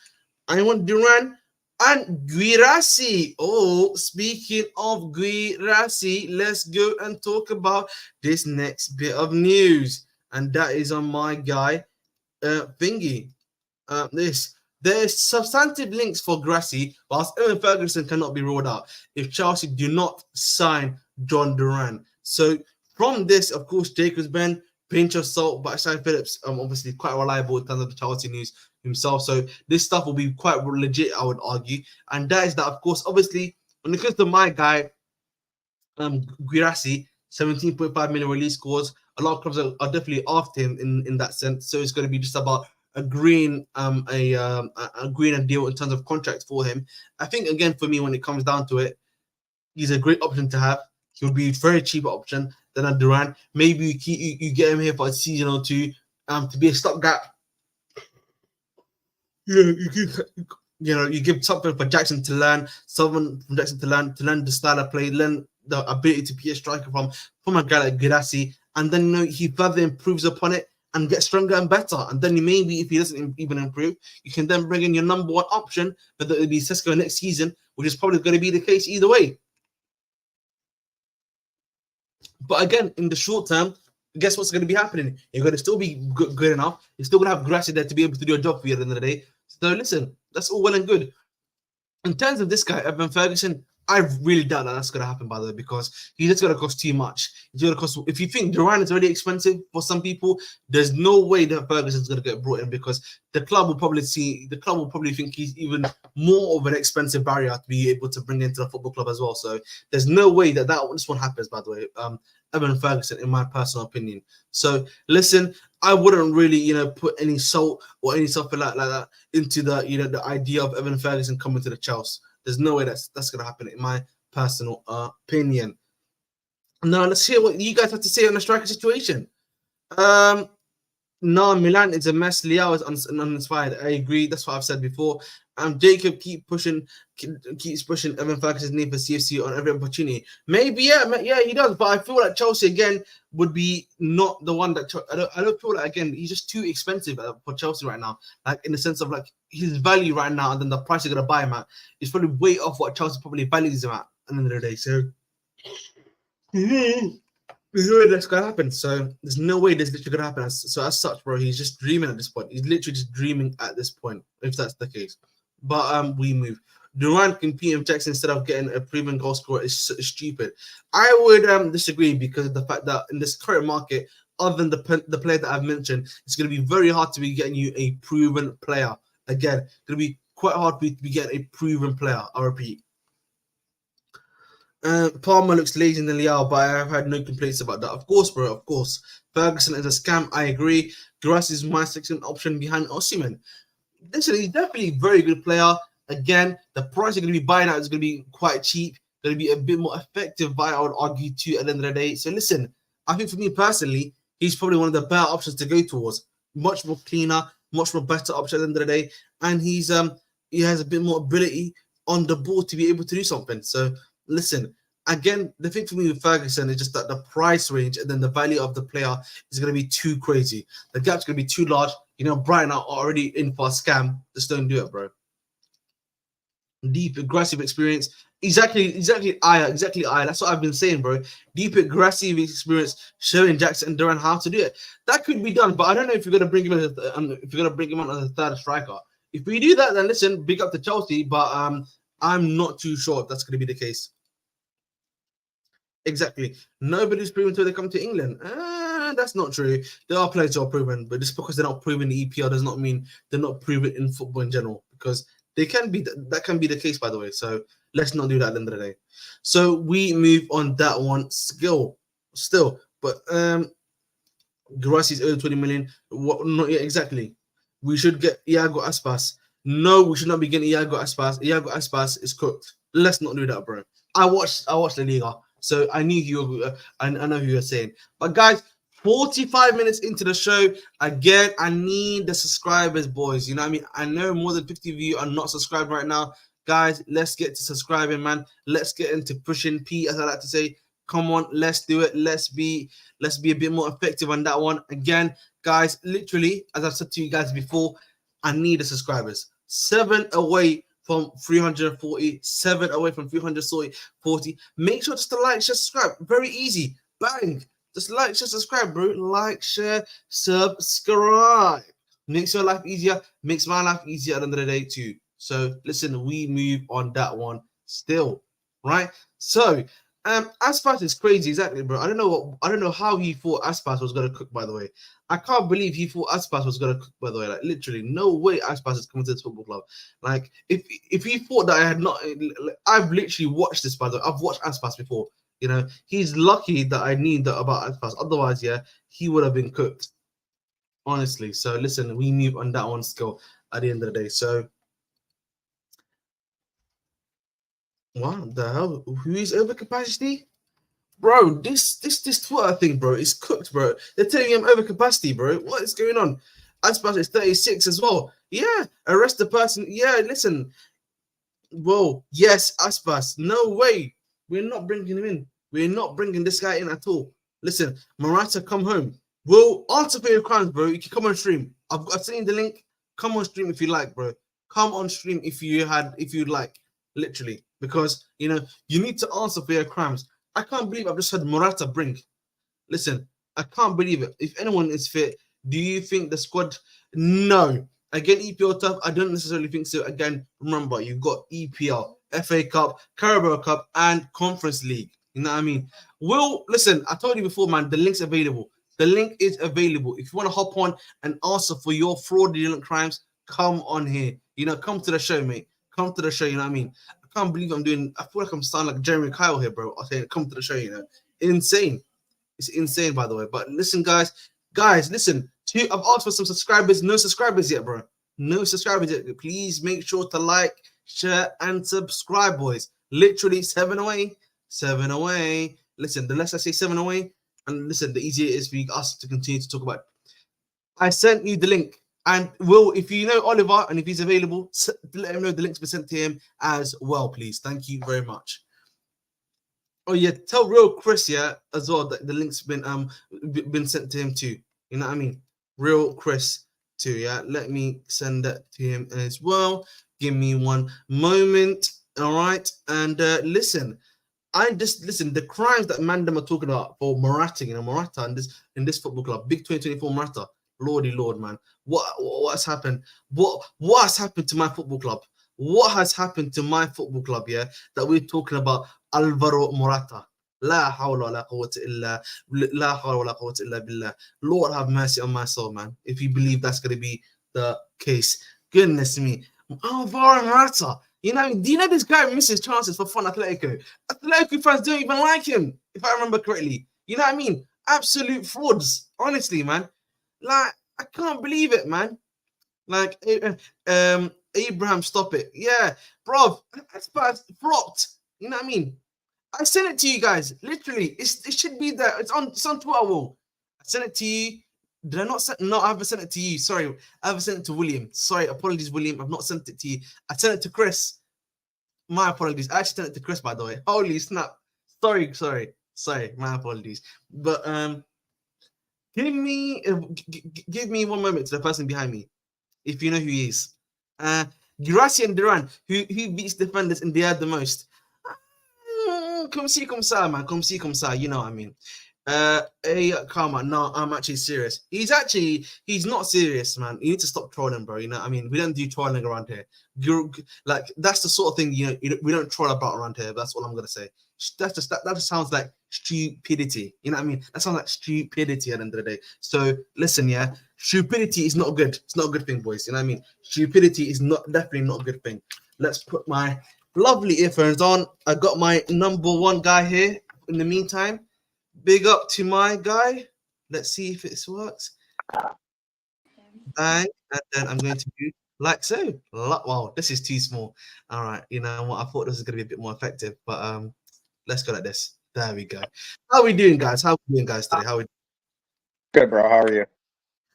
I want Duran and Guirassi. Oh, speaking of Guirassi, let's go and talk about this next bit of news. And that is on my guy, Thingy. There's substantive links for Guirassi, whilst Owen Ferguson cannot be ruled out if Chelsea do not sign John Duran. So from this, of course, Jacobs Ben, pinch of salt, but Shine Phillips, obviously quite reliable in terms of the Chelsea news himself. So this stuff will be quite legit, I would argue. And that is that, of course, obviously, when it comes to my guy, Guirassi, 17.5 million release scores. A lot of clubs are definitely after him in that sense. So it's going to be just about agreeing agreeing a deal in terms of contracts for him. I think again for me when it comes down to it, he's a great option to have. He would be a very cheap option than a Duran. Maybe you get him here for a season or two to be a stopgap. You give something for Jackson to learn, someone from Jackson to learn the style of play, learn the ability to be a striker from a guy like Guirassi, and then he further improves upon it and gets stronger and better. And then maybe if he doesn't even improve, you can then bring in your number one option, whether it be Sesko next season, which is probably going to be the case either way. But again, in the short term, guess what's going to be happening? You're going to still be good enough. You're still going to have Guirassi there to be able to do a job for you at the end of the day. So listen, that's all well and good. In terms of this guy, Evan Ferguson, I really doubt that that's going to happen, by the way, because he's just going to cost too much. He's going to cost. If you think Duran is already expensive for some people, there's no way that Ferguson's going to get brought in because the club will probably think he's even more of an expensive barrier to be able to bring into the football club as well. So there's no way that this one happens, by the way. Evan Ferguson, in my personal opinion. So listen, I wouldn't really, put any salt or any something like that into the idea of Evan Ferguson coming to the Chelsea. There's no way that's going to happen, in my personal opinion. Now let's hear what you guys have to say on the striker situation. No, Milan is a mess. Leao is uninspired. I agree. That's what I've said before. Jacob keeps pushing Evan Ferguson's name for CFC on every opportunity. Maybe, yeah, he does. But I feel like Chelsea again would be not the one that I don't feel like again he's just too expensive for Chelsea right now. Like in the sense of like his value right now, and then the price you're gonna buy him at is probably way off what Chelsea probably values him at the end of the day. So. There's no way that's gonna happen. So there's no way this literally gonna happen. So as such, bro, he's just dreaming at this point. He's literally just dreaming at this point, if that's the case. But we move. Duran competing with Jackson instead of getting a proven goal scorer is stupid. I would disagree because of the fact that in this current market, other than the player that I've mentioned, it's gonna be very hard to be getting you a proven player. Again, it's gonna be quite hard to be getting a proven player. I repeat. Palmer looks lazy than Leao, but I have had no complaints about that. Of course, bro, of course. Ferguson is a scam, I agree. Guirassi is my second option behind Osimhen. Listen, he's definitely a very good player. Again, the price you're going to be buying out is going to be quite cheap. Going to be a bit more effective buy, I would argue, too, at the end of the day. So listen, I think for me personally, he's probably one of the better options to go towards. Much more cleaner, much more better option at the end of the day. And he has a bit more ability on the ball to be able to do something. So listen, again, the thing for me with Ferguson is just that the price range and then the value of the player is going to be too crazy. The gap's going to be too large. Brighton are already in for a scam. Just don't do it, bro. Deep, aggressive experience. Exactly. That's what I've been saying, bro. Deep, aggressive experience, showing Jackson and Duran how to do it. That could be done, but I don't know if you're going to bring him on as a third striker. If we do that, then listen, big up to Chelsea, but I'm not too sure if that's going to be the case. Exactly. Nobody's proven until they come to England. That's not true. There are players who are proven, but just because they're not proven in the EPL does not mean they're not proven in football in general. Because they can be. That can be the case, by the way. So let's not do that at the end of the day. So we move on that one. Still, but Guirassi's owed 20 million. What? Not yet exactly. We should get Iago Aspas. No, we should not be getting Iago Aspas. Iago Aspas is cooked. Let's not do that, bro. I watched the Liga, so I knew you. I know who you're saying. But guys, 45 minutes into the show, again, I need the subscribers, boys. You know what I mean? I know more than 50 of you are not subscribed right now. Guys, let's get to subscribing, man. Let's get into pushing P, as I like to say. Come on, let's do it. Let's be a bit more effective on that one. Again, guys, literally, as I've said to you guys before, I need the subscribers. 7 away from 340, 7 away from 340. Make sure just to like, share, subscribe. Very easy. Bang. Just like, share, subscribe, bro. Like, share, subscribe. Makes your life easier. Makes my life easier at the end of the day too. So listen, we move on that one still, right? So Aspas is crazy, exactly, bro. I don't know how he thought Aspas was gonna cook, by the way. I can't believe he thought Aspas was gonna cook, by the way. Like literally, no way Aspas is coming to this football club. Like if he thought that I had not, I've literally watched this, by the way. I've watched Aspas before. You know, he's lucky that I knew that about Aspas. Otherwise, yeah, he would have been cooked. Honestly. So listen, we move on that one still at the end of the day. So what the hell? Who is over capacity? Bro, this Twitter thing, bro, is cooked, bro. They're telling me I'm over capacity, bro. What is going on? Aspas is 36 as well. Yeah, arrest the person. Yeah, listen. Whoa, yes, Aspas. No way. We're not bringing him in. We're not bringing this guy in at all. Listen, Morata, come home. We'll answer for your crimes, bro. You can come on stream. I've seen the link. Come on stream if you like, bro. Come on stream if you'd like, literally, because you need to answer for your crimes. I can't believe I've just heard Morata bring. Listen, I can't believe it. If anyone is fit, do you think the squad? No. Again, EPL tough. I don't necessarily think so. Again, remember, you've got EPL, FA Cup, Carabao Cup, and Conference League. You know what I mean? Will, listen, I told you before, man, the link's available. The link is available. If you want to hop on and answer for your fraudulent crimes, come on here. Come to the show, mate. Come to the show, you know what I mean? I can't believe I feel like I'm sounding like Jeremy Kyle here, bro. I'm saying, come to the show. Insane. It's insane, by the way. But listen, guys, listen. I've asked for some subscribers. No subscribers yet, bro. No subscribers yet. Please make sure to like, share, and subscribe, boys. Literally 7 away. 7 away. Listen, the less I say 7 away, and listen, the easier it is for us to continue to talk about. I sent you the link. And if you know Oliver and if he's available, let him know the link's been sent to him as well, please. Thank you very much. Oh yeah, tell real Chris, yeah, as well, that the link's been sent to him too. You know what I mean? Real Chris too, yeah. Let me send that to him as well. Give me one moment. All right. And listen, the crimes that Mandem are talking about for Morata, Morata in this football club, big 2024 Morata. Lordy Lord, man. What's happened? What has happened to my football club? What has happened to my football club, yeah, that we're talking about Alvaro Morata? La hawla wa la quwwata illa la hawla wa la quwwata illa billah. Lord have mercy on my soul, man. If you believe that's gonna be the case. Goodness me. Alvaro Morata. Do you know this guy misses chances for fun Atletico? Atletico fans don't even like him, if I remember correctly. You know what I mean? Absolute frauds. Honestly, man. Like, I can't believe it, man. Like, Abraham, stop it. Yeah, bro, that's flopped. You know what I mean? I sent it to you guys. Literally, it should be there. It's on Twitter. Wall. I sent it to you. Did I not send? No, I haven't sent it to you. Sorry, I haven't sent it to William. Sorry, apologies, William. I've not sent it to you. I sent it to Chris. My apologies. I actually sent it to Chris, by the way. Holy snap! Sorry. My apologies. But give me 1 moment to the person behind me, if you know who he is. Gracian Duran, who beats defenders in the air the most. Come see, come ça, man. Come see, come ça. You know what I mean. Hey, Karma. No, I'm actually serious. He's not serious, man. You need to stop trolling, bro. You know what I mean? We don't do trolling around here. Like, that's the sort of thing, we don't troll about around here. That's what I'm gonna say. That just sounds like stupidity. You know what I mean? That sounds like stupidity at the end of the day. So listen, yeah, stupidity is not good. It's not a good thing, boys. You know what I mean? Stupidity is definitely not a good thing. Let's put my lovely earphones on. I got my number one guy here. In the meantime, big up to my guy. Let's see if it works. Bang, and then I'm going to do Like so. Wow, this is too small. All right, you know what? I thought this was gonna be a bit more effective, but let's go like this. There we go. How are we doing, guys? How are we doing, guys, today? How are we? Good, bro. How are you?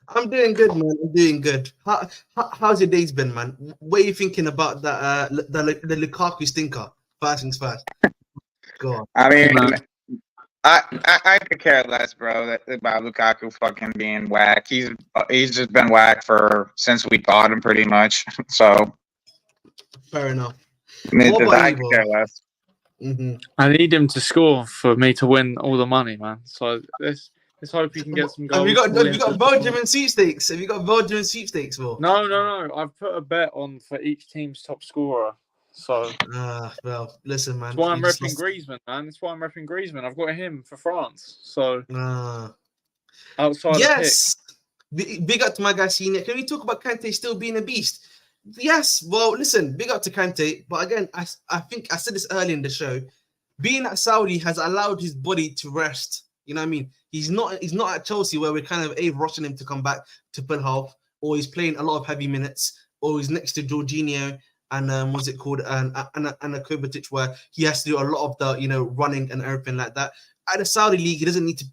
I'm doing good, man. I'm doing good. How's your days been, man? What are you thinking about that? The Lukaku stinker. First things first. Go on. I mean, Man, I could care less, bro, about Lukaku fucking being whack. He's just been whack since we bought him, pretty much. So Fair enough. What about I you, could bro? care less. Mm-hmm. I need him to score for me to win all the money, man. So let's hope he can get some Have you goals. got Belgium and sweepstakes? Have you got Belgium and sweepstakes, bro? No. I've put a bet on for each team's top scorer. So Well, listen, that's man. why I'm You just repping lost. Griezmann, man. That's why I'm repping Griezmann. I've got him for France. So Uh, outside of pick. yes. Big up to my guy Senior. Can we talk about Kante still being a beast? Yes. Well, listen. Big up to Kante. But again, I think I said this early in the show. Being at Saudi has allowed his body to rest. You know what I mean? He's not at Chelsea where we're kind of rushing him to come back to full health, or he's playing a lot of heavy minutes, or he's next to Jorginho and what's it called, and a Kovacic, where he has to do a lot of the running and everything like that. At the Saudi league, he doesn't need to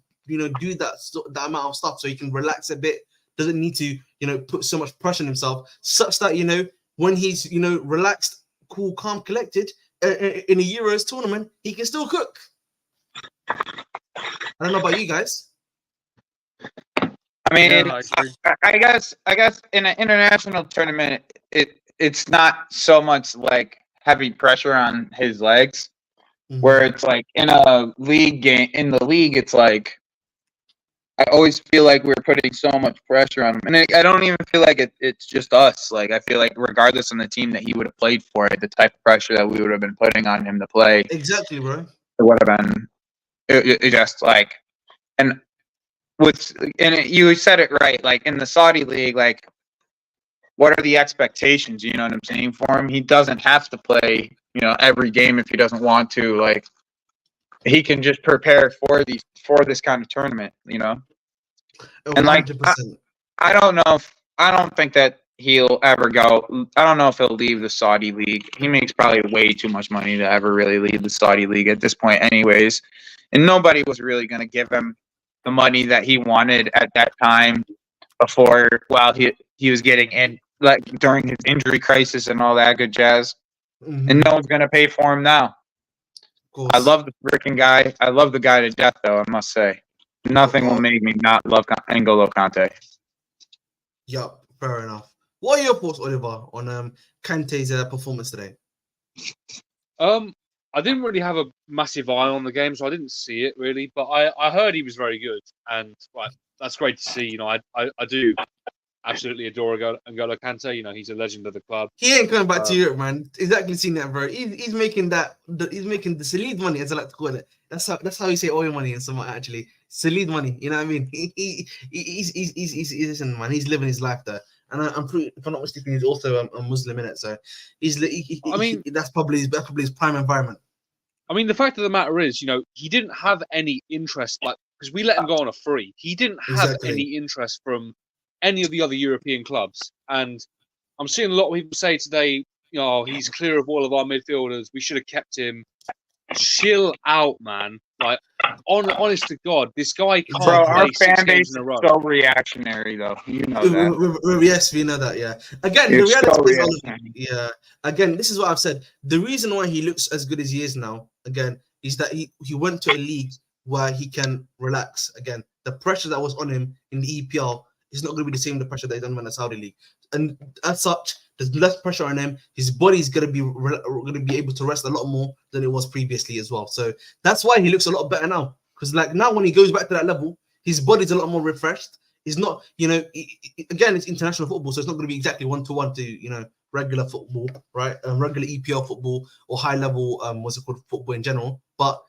do that amount of stuff, so he can relax a bit. Doesn't need to put so much pressure on himself, such that when he's relaxed, cool, calm, collected in a Euros tournament, he can still cook. I don't know about you guys. I mean, Yeah, I agree. I guess in an international tournament, it's not so much like heavy pressure on his legs, where it's like in a league game. In the league, it's like I always feel like we're putting so much pressure on him, and I don't even feel like it's just us. Like I feel like regardless of the team that he would have played for, the type of pressure that we would have been putting on him to play, Exactly, bro. it would have been it just like and. You said it right. Like in the Saudi league, like what are the expectations? You know what I'm saying? For him, he doesn't have to play, every game if he doesn't want to. Like he can just prepare for this kind of tournament. And like 100%. I don't think that he'll ever go. I don't know if he'll leave the Saudi league. He makes probably way too much money to ever really leave the Saudi league at this point, anyways. And nobody was really going to give him the money that he wanted at that time before while he was getting in, like during his injury crisis and all that good jazz. And no one's gonna pay for him now. I love the freaking guy. I love the guy to death, though. I must say, nothing will make me not love N'Golo Kante. Yup, fair enough. What are your thoughts, Oliver, on Kante's performance today? I didn't really have a massive eye on the game, so I didn't see it really. But I heard he was very good, and that's great to see. I do absolutely adore N'Golo Kante. He's a legend of the club. He ain't coming back to Europe, man. Exactly, seen that, bro. He's making he's making the solid money, as I like to call it. That's how you say oil money and somewhat actually solid money. You know what I mean? He's listen, man. He's living his life there. And I'm pretty, if I'm not mistaken, he's also a Muslim in it. So that's probably his prime environment. I mean, the fact of the matter is, he didn't have any interest, because we let him go on a free. He didn't have any interest from any of the other European clubs. And I'm seeing a lot of people say today, he's clear of all of our midfielders. We should have kept him. Chill out, man. Like, honest to God, this guy can't play 6 games in a row. So reactionary, though. You know that. Yes, we know that. Yeah. Again, the reality is, Again, this is what I've said. The reason why he looks as good as he is now, again, is that he went to a league where he can relax. Again, the pressure that was on him in the EPL is not going to be the same the pressure that he's on in the Saudi league, and as such, there's less pressure on him. His body's going to be able to rest a lot more than it was previously as well. So that's why he looks a lot better now. Because like now, when he goes back to that level, his body's a lot more refreshed. He's not, again, it's international football, so it's not going to be exactly 1-to-1 to regular football, right? Regular EPL football or high level, what's it called, football in general. But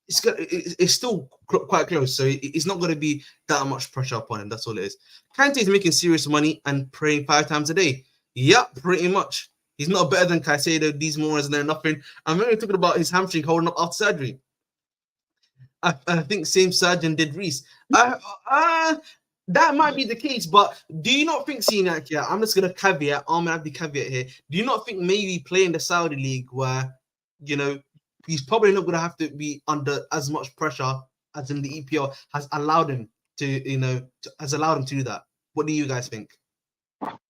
it's still quite close, so it's not going to be that much pressure upon him. That's all it is. Kante is making serious money and praying 5 times a day. Yep, pretty much. He's not better than Caicedo, these morons, and they're nothing. I'm only talking about his hamstring holding up after surgery. I think same surgeon did Reece. that might be the case, but do you not think, seeing that? Yeah, I'm just gonna caveat. I'm gonna have the caveat here. Do you not think maybe playing the Saudi league, where he's probably not gonna have to be under as much pressure as in the EPL, has allowed him to do that? What do you guys think?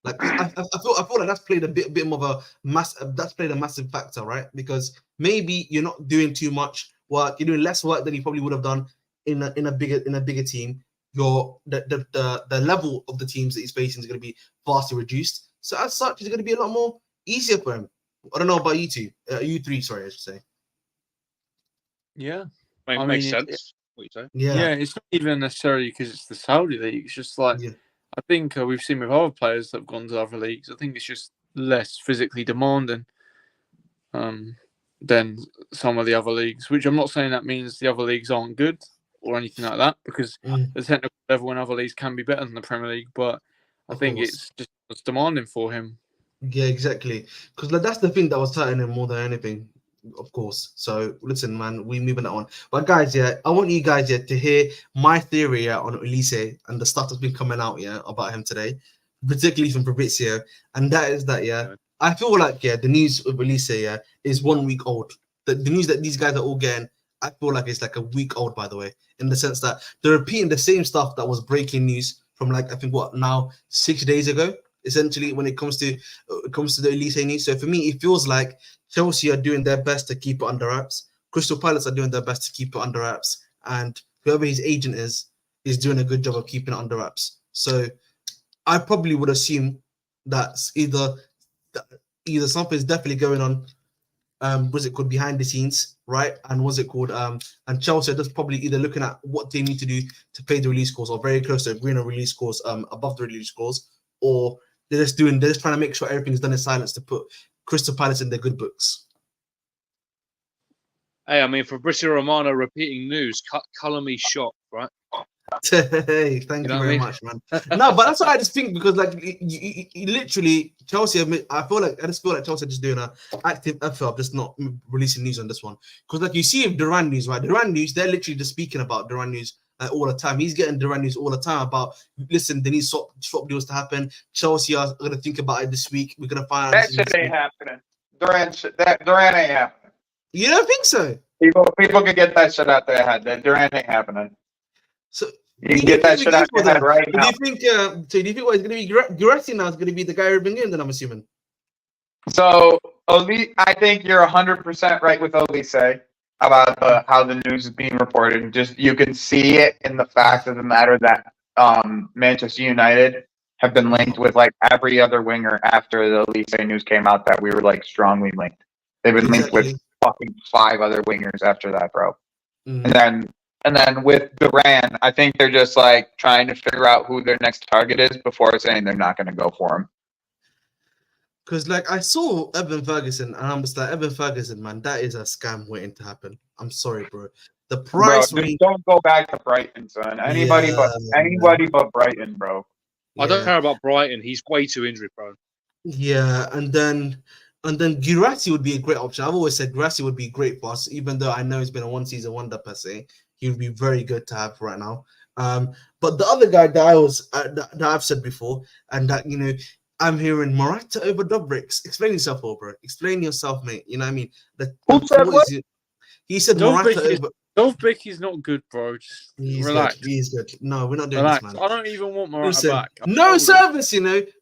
Like, I feel like that's played a bit more of a massive factor, right? Because maybe you're not doing too much work, you're doing less work than you probably would have done in a bigger team. The level of the teams that he's facing is going to be vastly reduced. So as such, it's going to be a lot more easier for him. I don't know about you three, sorry, I should say. Yeah, Makes sense. What you say? Yeah, it's not even necessarily because it's the Saudi league. It's just like I think we've seen with other players that have gone to other leagues. I think it's just less physically demanding than some of the other leagues. Which I'm not saying that means the other leagues aren't good or anything like that, because the technical level in other leagues can be better than the Premier League. But I think it's just it's demanding for him. Yeah, exactly. Because that's the thing that was hurting him more than anything, of course. So listen, man, we moving that on. But guys, I want you guys to hear my theory on Olise and the stuff that's been coming out about him today, particularly from Fabrizio, and that is that I feel like the news of Olise is 1 week old. The news that these guys are all getting, I feel like it's like a week old, by the way, in the sense that they're repeating the same stuff that was breaking news from 6 days ago. Essentially, when it comes to the Olise news. So for me, it feels like Chelsea are doing their best to keep it under wraps. Crystal Palace are doing their best to keep it under wraps, and whoever his agent is doing a good job of keeping it under wraps. So I probably would assume that either something's definitely going on. Was it called behind the scenes, right? And and Chelsea are just probably either looking at what they need to do to pay the release clause, or very close to agreeing on release clause, above the release clause, or they're just trying to make sure everything's done in silence to put Crystal Palace in their good books. Hey, I mean, Fabrizio Romano repeating news, colour me shocked, right? Hey, thank you very much, man. No, but that's what I just think, because you literally Chelsea. I just feel like Chelsea are just doing an active effort of just not releasing news on this one, because you see with Duran news, right? Duran news, they're literally just speaking about Duran news all the time. He's getting Duran news all the time about, listen, they need swap deals to happen. Chelsea are going to think about it this week. We're going to find that shit ain't happening. Duran ain't happening. You don't think so? People can get that shit out their head. That Duran ain't happening. So you can get that shit out your head right now. Do you think what is going to be Guerretti now is going to be the guy who bring in? Then I'm assuming. So I think you're 100% right with Olise about how the news is being reported. Just you can see it in the fact of the matter that Manchester United have been linked with every other winger after the Olise news came out that we were strongly linked. They've been linked with fucking 5 other wingers after that, bro. And then with Duran, I think they're just trying to figure out who their next target is before saying they're not going to go for him. Because I saw Evan Ferguson, and I'm just like, Evan Ferguson, man, that is a scam waiting to happen. I'm sorry, bro. The price. Bro, don't go back to Brighton, son. Anybody but Brighton, bro. I don't care about Brighton. He's way too injury prone. Yeah, and then Guerretti would be a great option. I've always said Guerretti would be great for us, even though I know he's been a one-season wonder per se. He would be very good to have right now. But the other guy that I've said before, and that I'm hearing Morata over Dobricks. Explain yourself, bro. Explain yourself, mate. You know what I mean? Who said what? He said Morata over. Dovbyk not good, bro. Just relax. Good. He's good. No, we're not doing this, man. I don't even want Morata back. No service,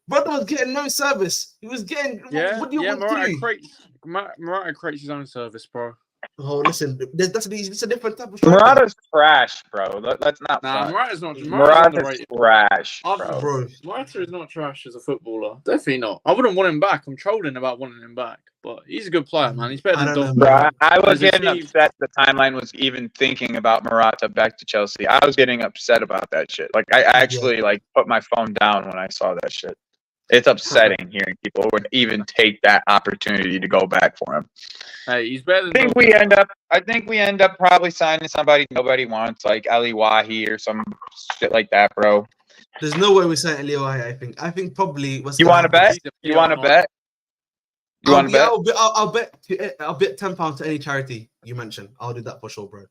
Brother was getting no service. He was getting. What do you want to do? Morata creates his own service, bro. Oh, listen, it's a different type of. Morata's trash, bro. That's not. Nah, Morata's not. Morata's trash, bro. Morata is not trash as a footballer. Definitely not. I wouldn't want him back. I'm trolling about wanting him back, but he's a good player, man. He's better than Dom. I was getting upset. The timeline was even thinking about Morata back to Chelsea. I was getting upset about that shit. I actually put my phone down when I saw that shit. It's upsetting hearing people would even take that opportunity to go back for him. Hey, he's better than I think we end up probably signing somebody nobody wants, like Ali Wahi or some shit like that, bro. There's no way we're signing Ali Wahi, I think probably. You want to bet? You want to bet? You want to bet? I'll bet £10 to any charity you mentioned. I'll do that for sure, bro.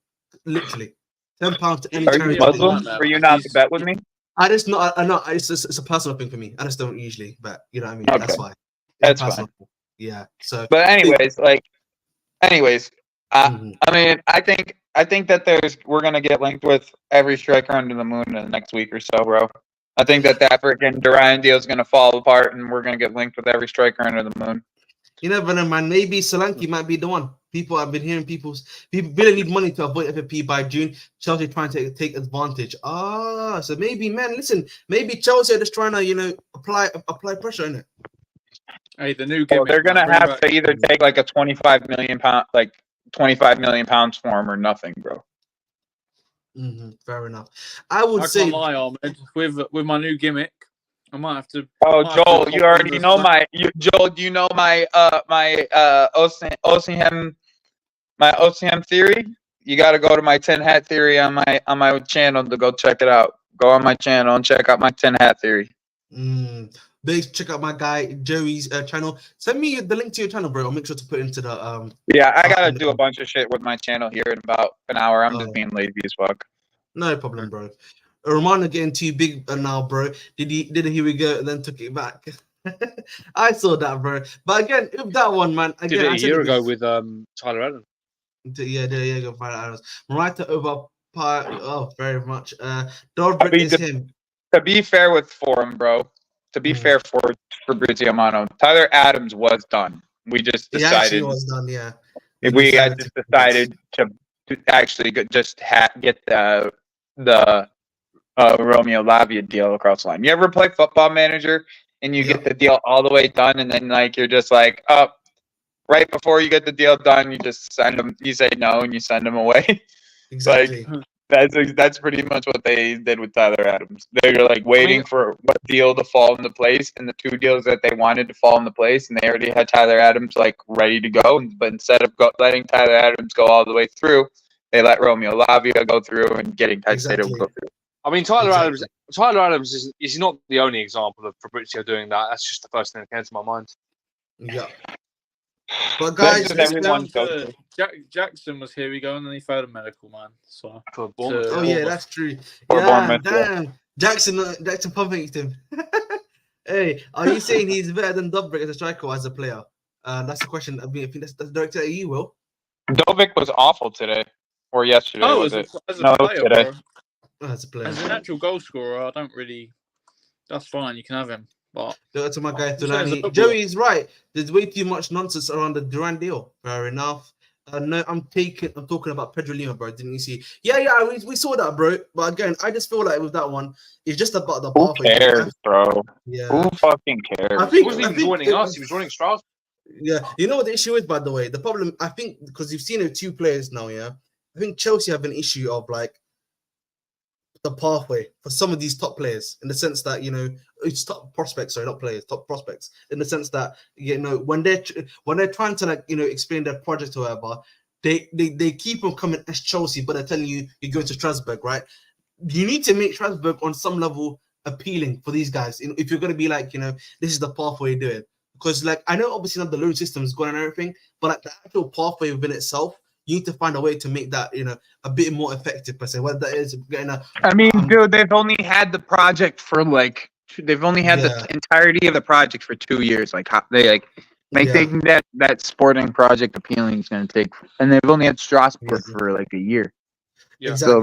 Literally. £10 to any charity. Are you Muslim? Are you not to bet with me? I just not. I know it's a personal thing for me. I just don't usually, but you know what I mean. Okay. That's why. That's personal. fine. Yeah. So. But anyways, Mhm. I mean, I think that we're gonna get linked with every striker under the moon in the next week or so, bro. I think that freaking Duran deal is gonna fall apart, and we're gonna get linked with every striker under the moon. You never know, man. Maybe Solanke might be the one. People have been hearing people really need money to avoid FFP by June. Chelsea trying to take advantage. So maybe, man, listen, maybe Chelsea are just trying to, apply pressure in it. Hey, the new Well, gimmick. they're gonna man, have to either take like a 25 million pound, like 25 million pounds for him or nothing, bro. Fair enough. I would say, can't lie, Ahmed, with my new gimmick, I might have to. Oh, Joel, you already know my. Joel, do you know my OCM theory? You got to go to my 10 hat theory on my channel to go check it out. Go on my channel and check out my 10 hat theory. Big, check out my guy Joey's channel. Send me the link to your channel, bro. I'll make sure to put it into the Yeah, I gotta do a bunch of shit with my channel here in about an hour. I'm just being lazy as fuck. No problem, bro. Romano getting too big now, bro. Did he? Here we go, and then took it back. I saw that, bro. But again, if that one, man. Again, did it a year ago with Tyler Adams. Yeah, go Tyler Adams. Morata over par. Oh, very much. Dobrik is him. To be fair with Forum, bro. To be fair for Fabrizio Romano, Tyler Adams was done. We just decided. He actually was done, yeah. We had just decided to actually just get the Romeo Lavia deal across the line. You ever play Football Manager and you get the deal all the way done, and then like you're just like, right before you get the deal done, you just send them. You say no, and you send them away. Exactly. That's pretty much what they did with Tyler Adams. They were like waiting for what deal to fall into place, and the two deals that they wanted to fall into place, and they already had Tyler Adams like ready to go. But instead of letting Tyler Adams go all the way through, they let Romeo Lavia go through and getting Caicedo to go through. I mean, Tyler Adams is not the only example of Fabrizio doing that. That's just the first thing that came to my mind. Yeah. But guys, Jackson was here we go, and then he failed a medical, man. So that's true. Yeah, damn. Jackson pumping him. Hey, are you saying he's better than Dobrik as a striker or as a player? That's the question. I think that's the director at you, Will. Dobrik was awful today or yesterday. As a player, today. Bro. As a player, as an actual goal scorer, I don't really. That's fine. You can have him. But to my guy Tulani, Joey is right. There's way too much nonsense around the Duran deal. Fair enough. No, I'm talking about Pedro Lima, bro. Didn't you see? Yeah, we saw that, bro. But again, I just feel like with that one, it's just about the pathway. Who cares, bro? Yeah. Who fucking cares? He wasn't even joining us. He was joining Strasbourg. Yeah. You know what the issue is, by the way? The problem, I think, because you've seen it with two players now, yeah? I think Chelsea have an issue of, like, the pathway for some of these top players in the sense that, it's top prospects, sorry, not players, top prospects, in the sense that, when they're trying to, like, explain their project or whatever, they keep on coming as Chelsea, but they're telling you you're going to Strasbourg, right? You need to make Strasbourg on some level appealing for these guys. If you're going to be like, this is the pathway you do it. Because, like, I know obviously not the loan system is going and everything, but like the actual pathway within itself, you need to find a way to make that, a bit more effective, per se. Whether that is getting dude, they've only had the project for they've only had the entirety of the project for 2 years. Like, making that sporting project appealing is going to take, and they've only had Strasbourg for like a year. Yeah. Exactly. So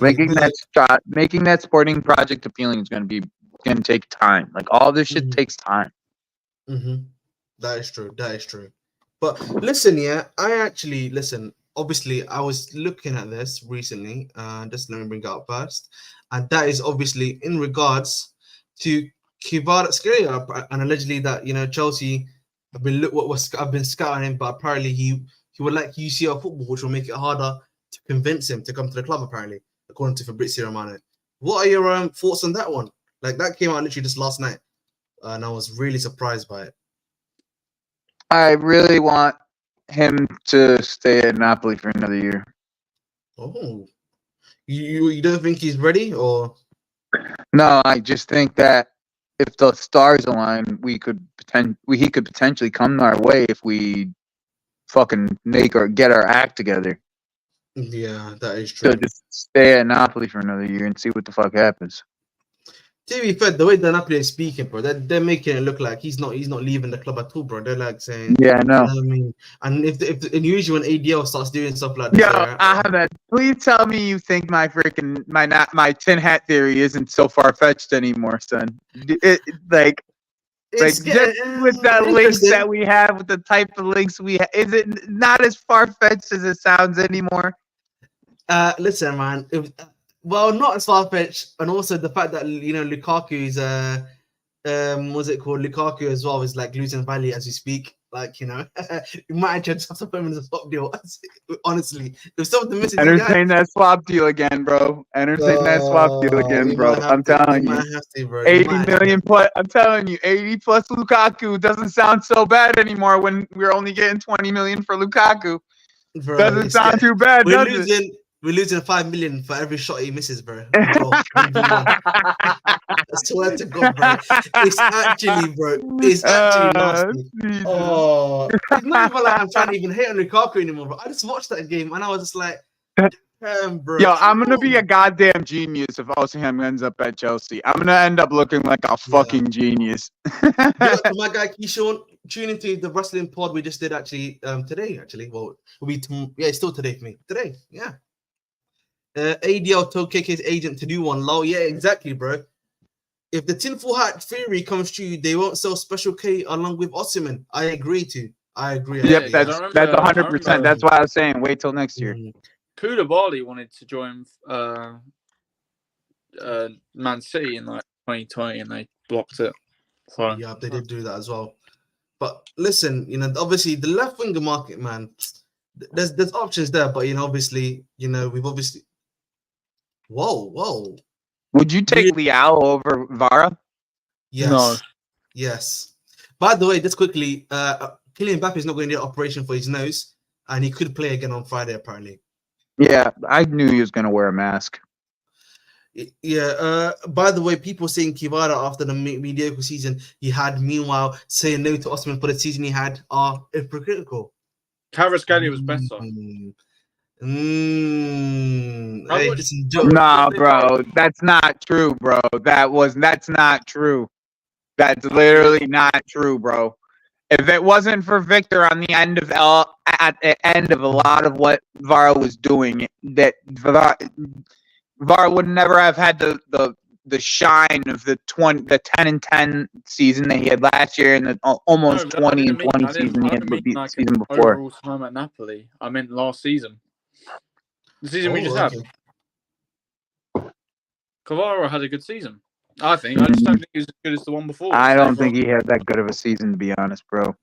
making that sporting project appealing is going to take time. Like, all this shit takes time. That is true. But listen, listen. Obviously, I was looking at this recently. Just let me bring it up first, and that is obviously in regards to Kvaratskhelia, and allegedly that Chelsea have been scouting him, but apparently he would like UCL football, which will make it harder to convince him to come to the club. Apparently, according to Fabrizio Romano. What are your thoughts on that one? Like, that came out literally just last night, and I was really surprised by it. I really want him to stay at Napoli for another year. Oh, you don't think he's ready, or? No, I just think that if the stars align, he could potentially come our way if we fucking get our act together. Yeah, that is true. So just stay at Napoli for another year and see what the fuck happens. To be fair, the way that Napoli is speaking, bro, they're making it look like he's not leaving the club at all, bro. They're like saying, Yeah, I know. you know what I mean? And and usually when ADL starts doing stuff like this, Yo, Ahmed, please tell me you think my tin hat theory isn't so far fetched anymore, son. Like it's just with the links that we have, with the type of links we have, is it not as far fetched as it sounds anymore? Listen, man. Well, not as far fetched, and also the fact that Lukaku's what's it called? Lukaku as well is like losing value as we speak. Like, you might have to put him in the swap deal. Honestly, if some of the missing entertain that swap deal again, bro. Entertain that swap deal again, bro. I'm telling you, 80 million plus. I'm telling you, 80 plus Lukaku doesn't sound so bad anymore when we're only getting 20 million for Lukaku. Bro, doesn't sound too bad, does it? We're losing 5 million for every shot he misses, bro. I swear to God, bro. It's actually, nasty. Oh, it's not even like I'm trying to even hate on Lukaku anymore, bro. I just watched that game and I was just like, damn, bro. Yo, I'm gonna be a goddamn genius if Osimhen ends up at Chelsea. I'm gonna end up looking like a fucking genius. To my guy Keyshawn, tune into the wrestling pod we just did today. Well, it's still today for me. Today, yeah. ADL told KK's agent to do one. Lol, yeah, exactly, bro. If the tinfoil hat theory comes true, they won't sell Special K along with Osimhen. I agree. Yep, that's 100%. That's why I was saying wait till next year. Koulibaly wanted to join Man City in like 2020, and they blocked it. So yeah, they did do that as well. But listen, obviously the left winger market, man. There's options there, but obviously, we've obviously. Whoa. Would you take Leao over Vara? Yes. No. Yes. By the way, just quickly, Kylian Mbappe is not going to get an operation for his nose, and he could play again on Friday, apparently. Yeah, I knew he was going to wear a mask. Yeah. By the way, people saying Kvara after the mediocre season he had, meanwhile saying no to Osimhen for the season he had, are hypocritical. Kvaratskhelia was better. Nah, bro, that's not true, bro. That's not true. That's literally not true, bro. If it wasn't for Victor on the end of at the end of a lot of what Vara was doing, that Vara would never have had the shine of the 10-10 season that he had last year, and the almost 20-20 season he had the season before. Overall time at Napoli, I meant last season. The season we just had. Kvara had a good season, I think. I just don't think he was as good as the one before. I don't think he had that good of a season, to be honest, bro.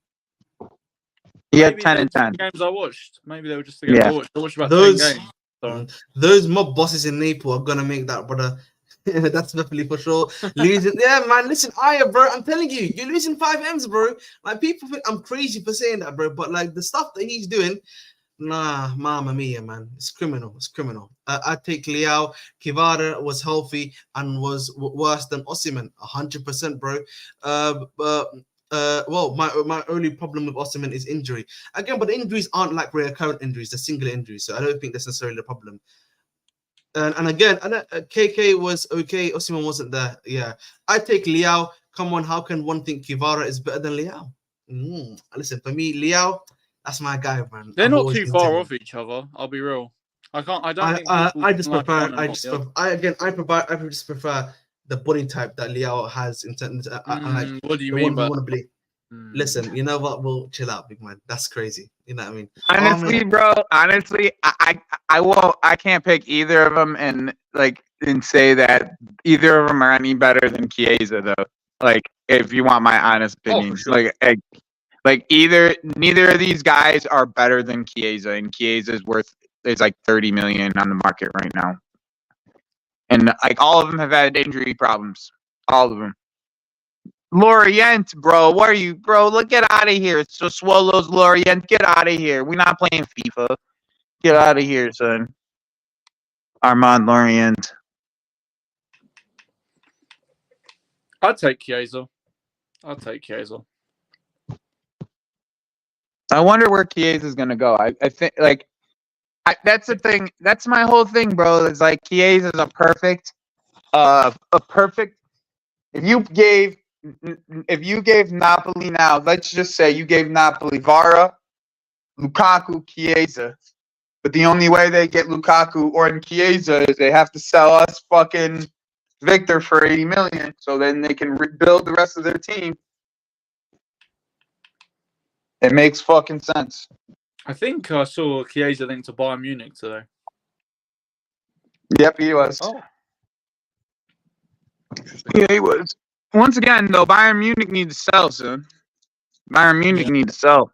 He had 10-10 games I watched. Maybe they were just the games I watched. I watched about 10 games. So. Those mob bosses in Naples are gonna make that, brother. That's definitely for sure. Losing, yeah, man. Listen, bro. I'm telling you, you're losing 5 M's, bro. Like, people think I'm crazy for saying that, bro. But like the stuff that he's doing. Nah, mamma mia, man. It's criminal. I take Leao. Kvara was healthy and was worse than Osimhen, 100%, bro. Well, my only problem with Osimhen is injury. Again, but the injuries aren't like recurrent injuries, they're singular injuries. So I don't think that's necessarily the problem. And again, KK was okay. Osimhen wasn't there. Yeah, I take Leao. Come on, how can one think Kvara is better than Leao? Listen, for me, Leao. That's my guy, man. They're not too far off each other. I'll be real. I just prefer the body type that Leao has in terms. What do you mean? Listen, you know what? We'll chill out, big man. That's crazy. You know what I mean? Honestly, bro. Honestly, I won't. I can't pick either of them and say that either of them are any better than Chiesa, though. Like, if you want my honest opinion, sure. Neither of these guys are better than Chiesa, and Chiesa's worth is like 30 million on the market right now. And like all of them have had injury problems. All of them. Lorient, bro, what are you, bro? Get out of here. It's the Swallows, Lorient. Get out of here. We're not playing FIFA. Get out of here, son. Armand Lorient. I'd take Chiesa. I wonder where Chiesa is gonna go. I think that's the thing. That's my whole thing, bro. It's like Chiesa is a perfect If you gave Napoli now, let's just say you gave Napoli Vara, Lukaku, Chiesa, but the only way they get Lukaku or Chiesa is they have to sell us fucking Victor for 80 million, so then they can rebuild the rest of their team. It makes fucking sense. I think I saw Chiesa linked to Bayern Munich today. Yep, he was. Oh. Yeah, he was. Once again, though, Bayern Munich need to sell soon. Bayern Munich need to sell.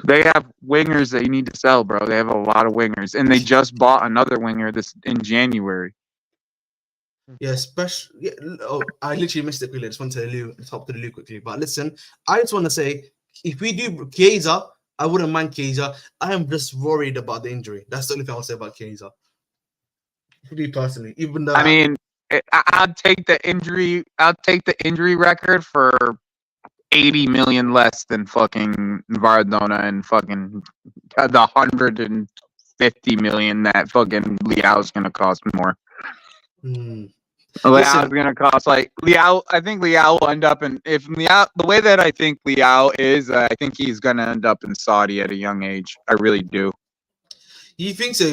They have wingers that you need to sell, bro. They have a lot of wingers, and they just bought another winger in January. Yeah, I literally missed it quickly. I just want to talk to the Lou quickly. But listen, I just want to say, if we do Chiesa, I wouldn't mind Chiesa. I am just worried about the injury. That's the only thing I'll say about Chiesa. Me personally, even though I'll take the injury. I'll take the injury record for 80 million less than fucking Maradona and fucking the 150 million that fucking Leao's gonna cost more. Leao's gonna cost like Leao. I think Leao will end up in the way that I think Leao is. I think he's gonna end up in Saudi at a young age. I really do. You think so?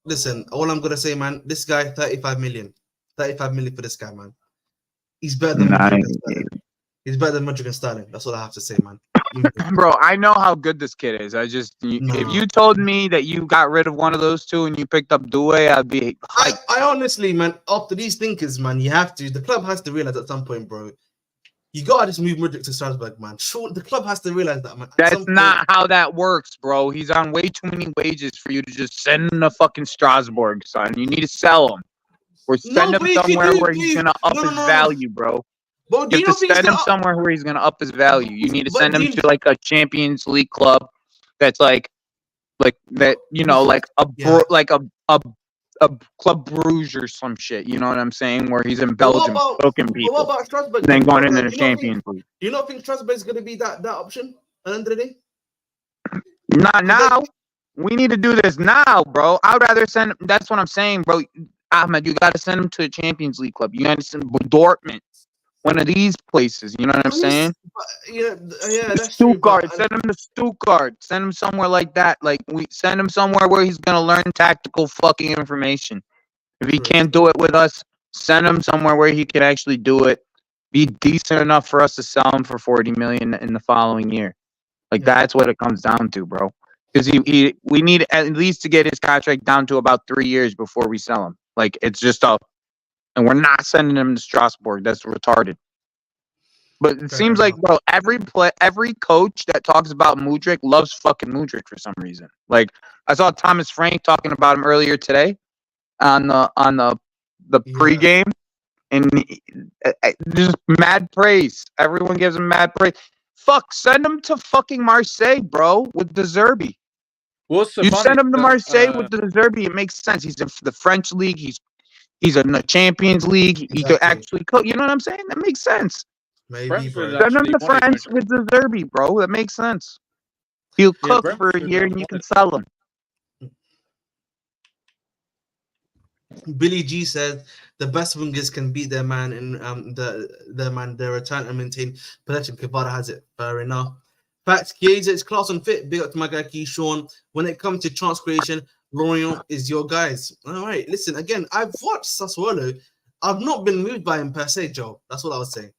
Listen, all I'm gonna say, man. This guy, 35 million. 35 million for this guy, man. He's better than He's better than Madrid and Sterling. That's all I have to say, man. Bro, I know how good this kid is. If you told me that you got rid of one of those two and you picked up Due, I'd be hyped. I honestly, man, after these thinkers, man, the club has to realize at some point, bro, you gotta just move Madrid to Strasbourg, man. Sure, the club has to realize that, man. That's not how that works, bro. He's on way too many wages for you to just send him to fucking Strasbourg, son. You need to sell him. Or send him somewhere where he's gonna up his value, bro. Bro, you have to send him somewhere where he's gonna up his value. You need to send him to like a Champions League club that's like that, you know, like a Club Bruges or some shit. You know what I'm saying? Where he's in Belgium, poking people. What about Strasbourg? Then going into the Champions League. Do you not think Strasbourg is gonna be that option at the end of the day? Not now. We need to do this now, bro. I'd rather send. That's what I'm saying, bro. Ahmed, you got to send him to a Champions League club. You got to send him to Dortmund. One of these places, you know what I'm saying? Yeah, that's Stuttgart. True, send him to Stuttgart. Send him somewhere like that. Like we send him somewhere where he's gonna learn tactical fucking information. If he can't do it with us, send him somewhere where he can actually do it. Be decent enough for us to sell him for 40 million in the following year. Like that's what it comes down to, bro. Because we need at least to get his contract down to about 3 years before we sell him. Like it's just and we're not sending him to Strasbourg. That's retarded. But it seems like, bro, every coach that talks about Mudryk loves fucking Mudryk for some reason. Like I saw Thomas Frank talking about him earlier today on the pregame, and just mad praise. Everyone gives him mad praise. Fuck, send him to fucking Marseille, bro, with De Zerbi. You send him to Marseille with De Zerbi. It makes sense. He's in the French league. He's in the Champions League. Exactly. He could actually cook. You know what I'm saying? That makes sense. Maybe, bro. Send him to France with De Zerbi, bro. That makes sense. He'll cook for a year and you can sell him. Billy G said the best wingers can beat their man in their return and maintain possession. Kvara has it. Fair enough. Facts, Chiesa is class and fit. Big up to my guy Keyshawn. When it comes to chance creation, Lorient is your guys. All right, listen, again, I've watched Sassuolo. I've not been moved by him per se, Joe. That's what I was saying.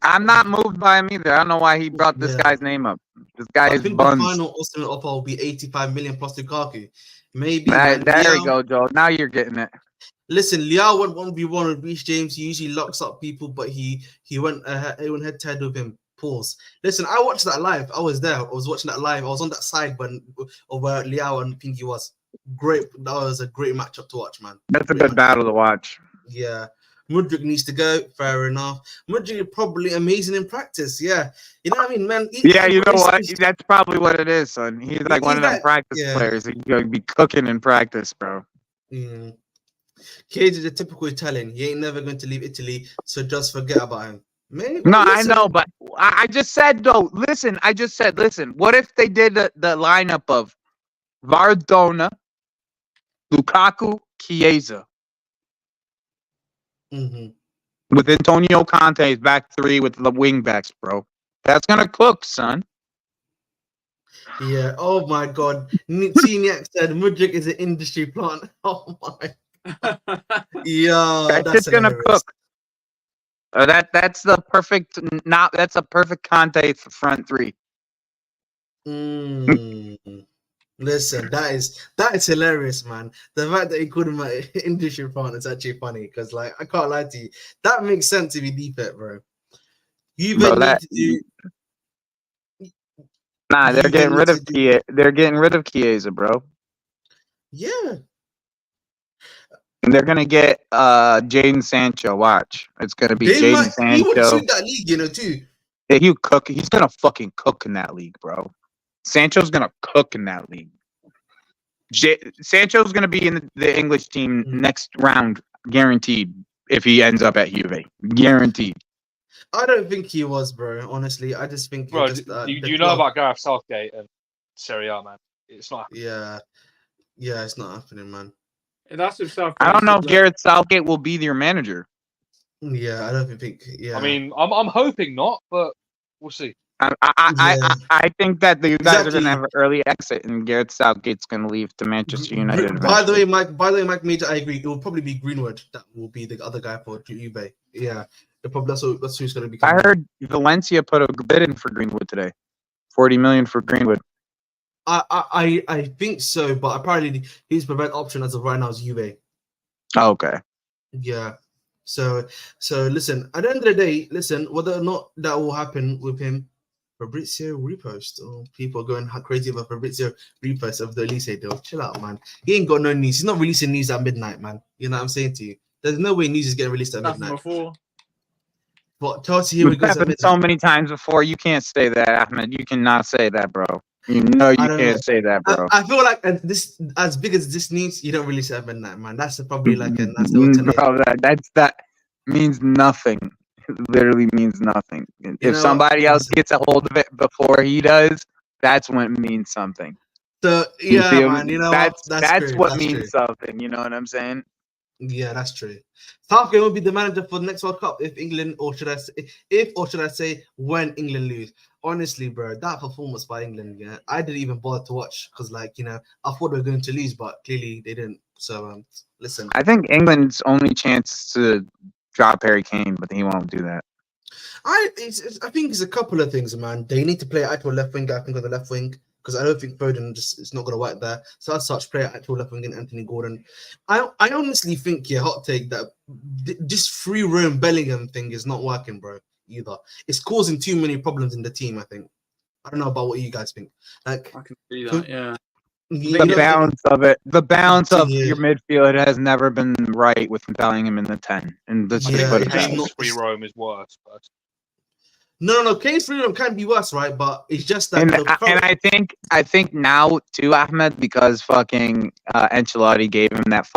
I'm not moved by him either. I don't know why he brought this guy's name up. This guy is buns. The final ultimate offer will be 85 million plus Lukaku. Maybe. There you go, Joe. Now you're getting it. Listen, Leao went 1v1 with Reece James. He usually locks up people, but he went head to head with him. Pause. Listen, I watched that live. I was there. I was watching that live. I was on that side of where Leao and Pinky was. Great. That was a great matchup to watch, man. That's a good battle to watch. Yeah. Mudryk needs to go. Fair enough. Mudryk is probably amazing in practice. Yeah. You know what I mean, man? You know what? That's probably what it is, son. He's like one of them practice players. He's going to be cooking in practice, bro. Cage is a typical Italian. He ain't never going to leave Italy, so just forget about him. Maybe, no, listen. I know, but I just said, though, listen, what if they did the lineup of Maradona, Lukaku, Chiesa. Mm-hmm. With Antonio Conte's back three with the wing backs, bro. That's gonna cook, son. Yeah. Oh my God. Niak said Mudrik is an industry plant. Oh my. Yeah, That's that's just gonna hilarious. cook. That's the perfect. Not that's a perfect Conte front three. Listen, that is hilarious, man. The fact that he called him an industry plant is actually funny because, like, I can't lie to you. That makes sense if you deep it, bro. You Bro, even need to do. Nah, they're You even getting need rid to of do. Chiesa. They're getting rid of Chiesa, bro. Yeah. And they're gonna get Jaden Sancho. Watch, it's gonna be They Jaden might. He would Sancho. suit that league, too. Yeah, he'll cook. He's gonna fucking cook in that league, bro. Sancho's gonna cook in that league. Sancho's gonna be in the English team next round, guaranteed. If he ends up at Juve, guaranteed. I don't think he was, bro. Honestly, I just think Bro, just do you know about Gareth Southgate and Serie A, man? It's not. Yeah, it's not happening, man. That's if Southgate. I don't know if Gareth Southgate will be your manager. Yeah, I don't think. Yeah, I mean, I'm hoping not, but we'll see. I think that the guys are going Exactly. to have an early exit, and Gareth Southgate's going to leave to Manchester United. By the way, Mike Major, I agree. It will probably be Greenwood that will be the other guy for Juve. Yeah, that's who's going to be. I heard Valencia put a bid in for Greenwood today, 40 million for Greenwood. I think so, but apparently his preferred option as of right now is Juve. Oh, okay. Yeah. So listen. At the end of the day, listen. Whether or not that will happen with him, Fabrizio repost. Oh, people are going crazy about Fabrizio repost of the Olise deal. Chill out, man. He ain't got no news. He's not releasing news at midnight, man. You know what I'm saying to you? There's no way news is getting released at midnight. Before. But Chelsea here we go. Happened so many times before. You can't say that, Ahmed. You cannot say that, bro. You know you can't say that, bro. I feel like this, as big as this news, you don't release it at midnight, man. That's probably like a nice little bro. That means nothing. It literally means nothing. If somebody else gets a hold of it before he does, that's when it means something. So yeah, man. You know that's true. what means something. You know what I'm saying? Yeah, that's true. Southgate will be the manager for the next World Cup if England, or should I say, when England lose. Honestly, bro, that performance by England, yeah, I didn't even bother to watch because, like, I thought they were going to lose, but clearly they didn't. So, listen. I think England's only chance is to drop Harry Kane, but he won't do that. I think it's a couple of things, man. They need to play actual left wing. I think on the left wing, because I don't think Foden it's not going to work there. So as such, play actual left wing and Anthony Gordon. I honestly think, hot take, that this free roam Bellingham thing is not working, bro. Either it's causing too many problems in the team. I think. I don't know about what you guys think. Like, I can see that, yeah. The balance of your midfield has never been right with Bellingham in the 10. And Kane's free roam is worse. But... No. Kane's free roam can be worse, right? But it's just that. And I think now too, Ahmed, because fucking Ancelotti gave him that